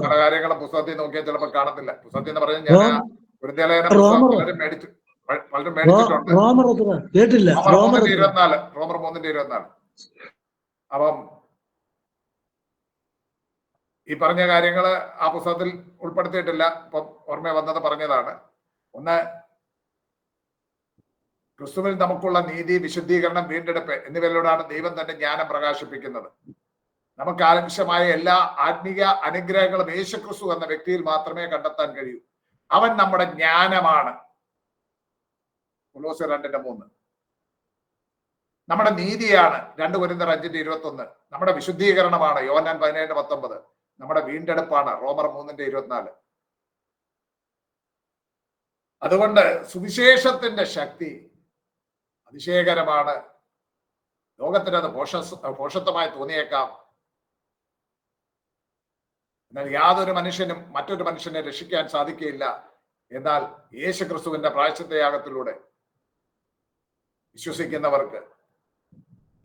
പല കാര്യങ്ങളും പുസ്തകത്തിൽ നോക്കിയാൽ ചിലപ്പോൾ കാണത്തില്ല. പുസ്തകത്തിൽ എന്ന് പറഞ്ഞാൽ ഞാൻ ഗുരുദേലേഖന പുസ്തകം പലരും മേടിച്ചിട്ടുണ്ട്. റോമർ 3:24. അപ്പം ഈ പറഞ്ഞ കാര്യങ്ങള് ആ പുസ്തകത്തിൽ ഉൾപ്പെടുത്തിയിട്ടില്ല. ഇപ്പം ഓർമ്മ വന്നത് പറഞ്ഞതാണ്. ഒന്ന്, ക്രിസ്തുവിൽ നമുക്കുള്ള നീതി, വിശുദ്ധീകരണം, വീണ്ടെടുപ്പ് എന്നിവയിലൂടെയാണ് ദൈവം തന്നെ ജ്ഞാനം പ്രകാശിപ്പിക്കുന്നത്. നമുക്ക് ആവശ്യമായ എല്ലാ ആത്മീയ അനുഗ്രഹങ്ങളും യേശുക്രിസ്തു എന്ന വ്യക്തിയിൽ മാത്രമേ കണ്ടെത്താൻ കഴിയൂ. അവൻ നമ്മുടെ ജ്ഞാനമാണ്. കൊലോസ്യർ 2:3. നമ്മുടെ നീതിയാണ്. 2 കൊരിന്ത്യർ 5:21. നമ്മുടെ വിശുദ്ധീകരണമാണ്. യോഹന്നാൻ 17:19. നമ്മുടെ വീണ്ടെടുപ്പാണ്. റോമർ 3:24. അതുകൊണ്ട് സുവിശേഷത്തിന്റെ ശക്തി അതിശയകരമാണ്. ലോകത്തിന് അത് ഭോഷത്വമായി തോന്നിയേക്കാം. എന്നാൽ യാതൊരു മനുഷ്യനും മറ്റൊരു മനുഷ്യനെ രക്ഷിക്കാൻ സാധിക്കുകയില്ല. എന്നാൽ യേശു ക്രിസ്തുവിന്റെ പ്രായശ്ചിത്തയാഗത്തിലൂടെ വിശ്വസിക്കുന്നവർക്ക്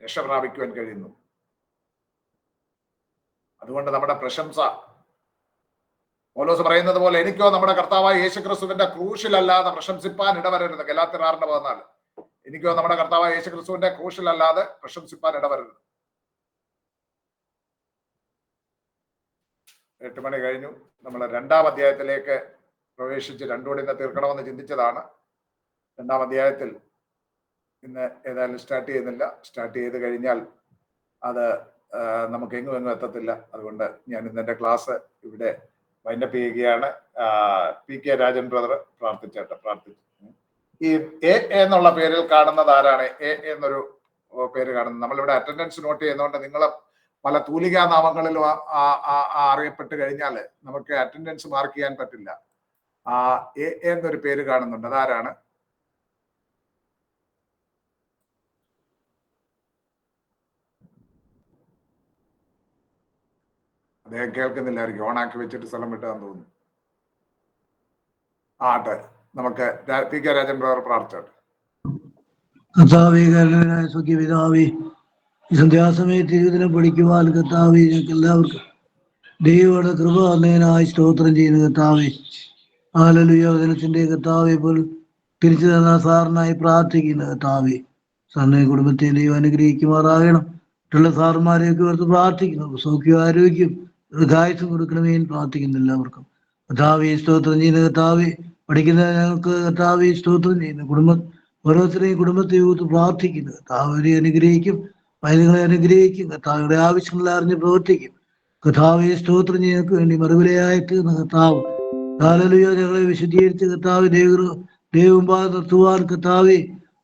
രക്ഷ പ്രാപിക്കുവാൻ കഴിയുന്നു. അതുകൊണ്ട് നമ്മുടെ പ്രശംസ പൗലോസ് പറയുന്നത് പോലെ, എനിക്കോ നമ്മുടെ കർത്താവായ യേശു ക്രിസ്തുവിന്റെ ക്രൂശിലല്ലാതെ പ്രശംസിപ്പാൻ ഇടവരരുത്. ഗലാത്യർ 6:14. എനിക്കോ നമ്മുടെ കർത്താവായ യേശു ക്രിസ്തുവിന്റെ ക്രൂശിലല്ലാതെ പ്രശംസിപ്പാൻ ഇടവരരുത്. 8 മണി കഴിഞ്ഞു. നമ്മൾ 2-ാം അധ്യായത്തിലേക്ക് പ്രവേശിച്ച് രണ്ടുകൂടി ഇന്ന് തീർക്കണമെന്ന് ചിന്തിച്ചതാണ്. 2-ാം അധ്യായത്തിൽ ഇന്ന് ഏതായാലും സ്റ്റാർട്ട് ചെയ്യുന്നില്ല. സ്റ്റാർട്ട് ചെയ്ത് കഴിഞ്ഞാൽ അത് നമുക്ക് എങ്ങും എത്തത്തില്ല. അതുകൊണ്ട് ഞാൻ ഇന്ന് എൻ്റെ ക്ലാസ് ഇവിടെ വൈൻഡപ്പ് ചെയ്യുകയാണ്. പി കെ രാജൻ ബ്രദർ പ്രാർത്ഥിച്ചു. ഈ എ എന്നുള്ള പേരിൽ കാണുന്നത് ആരാണ്? എ എന്നൊരു പേര് കാണുന്നത്. നമ്മളിവിടെ അറ്റൻഡൻസ് നോട്ട് ചെയ്യുന്നതുകൊണ്ട് നിങ്ങൾ പല തൂലികാ നാമങ്ങളിലും അറിയപ്പെട്ട് കഴിഞ്ഞാൽ നമുക്ക് അറ്റൻഡൻസ് മാർക്ക് ചെയ്യാൻ പറ്റില്ല. എ എന്നൊരു പേര് കാണുന്നുണ്ട്. അതാരാണ്? അദ്ദേഹം കേൾക്കുന്നില്ലായിരിക്കും. ഓണാക്കി വെച്ചിട്ട് സ്ഥലം വിട്ടാന്ന് തോന്നുന്നു. ആട്ടെ, നമുക്ക് പി കെ രാജൻ ബ്രദർ പ്രാർത്ഥിച്ചോട്ടെ. പിതാവേ, ഈ സന്ധ്യാസമയത്ത് ഇതിനെ പഠിക്കുവാൻ കർത്താവേ, ഞങ്ങൾക്ക് എല്ലാവർക്കും ദൈവയുടെ കൃപ വന്നതിനായി സ്തോത്രം ചെയ്യുന്നു കർത്താവേ. ഹല്ലേലൂയ. വചനത്തിന്റെ കർത്താവെ പോൽ തിരിച്ചു തന്ന സാറിനായി പ്രാർത്ഥിക്കുന്നു കർത്താവേ. സാറിനെ കുടുംബത്തെ ദൈവം അനുഗ്രഹിക്കുമാറാകണം. മറ്റുള്ള സാറുമാരെയൊക്കെ ഓർത്ത് പ്രാർത്ഥിക്കുന്നു. സൗഖ്യം, ആരോഗ്യം, ദീർഘായുസ്സും കൊടുക്കണമേ എന്ന് പ്രാർത്ഥിക്കുന്നു എല്ലാവർക്കും. കർത്താവേ സ്തോത്രം ചെയ്യുന്ന കർത്താവേ, പഠിക്കുന്ന ഞങ്ങൾക്ക് കർത്താവേ സ്തോത്രം ചെയ്യുന്നു. ഓരോരുത്തരെയും കുടുംബത്തെ ഓർത്ത് പ്രാർത്ഥിക്കുന്നു. കർത്താവരെ അനുഗ്രഹിക്കും, വയലുകളെ അനുഗ്രഹിക്കും. കർത്താവയുടെ ആവശ്യങ്ങളെ അറിഞ്ഞ് പ്രവർത്തിക്കും. കർത്താവെ സ്തോത്രം ഞങ്ങൾക്ക് വേണ്ടി മറുപടിയായിട്ട് കർത്താവ് ഹല്ലേലൂയ ഞങ്ങളെ വിശദീകരിച്ച് കർത്താവ് ദൈവമുമ്പാകെ നിർത്തുവാൻ കർത്താവെ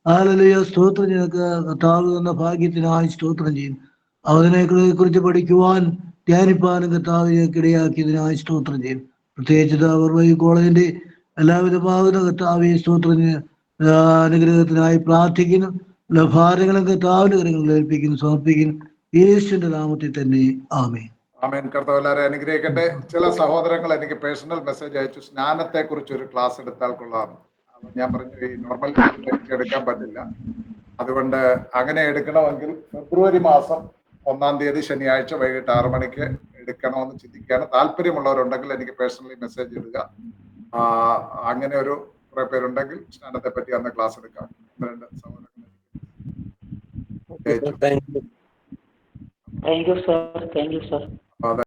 ഹല്ലേലൂയ സ്തോത്രം ഞങ്ങൾക്ക് കർത്താവ് എന്ന ഭാഗ്യത്തിനായി സ്തോത്രം ചെയ്യുന്നു. അതിനെ കുറിച്ച് പഠിക്കുവാൻ ധ്യാനിപ്പാനും കർത്താവ് ഞങ്ങൾക്ക് ഇടയാക്കിയതിനായി സ്തോത്രം ചെയ്യുന്നു. പ്രത്യേകിച്ച് അവർ കോളേജിന്റെ എല്ലാവിധമാകുന്ന കർത്താവെ സ്തോത്രം അനുഗ്രഹത്തിനായി പ്രാർത്ഥിക്കുന്നു. ഭാരങ്ങളും കർത്താവിന്റെ കരങ്ങളിൽ ഏൽപ്പിക്കുന്നു, സമർപ്പിക്കുന്നു. യേശുവിന്റെ നാമത്തിൽ തന്നെ ആമേൻ. ആമേൻ. കർത്താവ് എല്ലാവരെയും അനുഗ്രഹിക്കട്ടെ. ചില സഹോദരങ്ങൾ എനിക്ക് പേഴ്സണൽ മെസ്സേജ് അയച്ചു, സ്നാനത്തെ കുറിച്ച് ഒരു ക്ലാസ് എടുത്താൽ കൊള്ളാം. ഞാൻ പറഞ്ഞു, ഈ നോർമൽ എനിക്ക് എടുക്കാൻ പറ്റില്ല. അതുകൊണ്ട് അങ്ങനെ എടുക്കണമെങ്കിൽ ഫെബ്രുവരി മാസം 1-ാം തീയതി ശനിയാഴ്ച വൈകിട്ട് 6 മണിക്ക് എടുക്കണമെന്ന് ചിന്തിക്കുകയാണ്. താല്പര്യമുള്ളവരുണ്ടെങ്കിൽ എനിക്ക് പേഴ്സണലി മെസ്സേജ് ഇടുക. അങ്ങനെ ഒരു കുറെ പേരുണ്ടെങ്കിൽ സ്നാനത്തെ പറ്റി അന്ന് ക്ലാസ് എടുക്കാം. 2 സഹോദരങ്ങൾ. Thank you sir.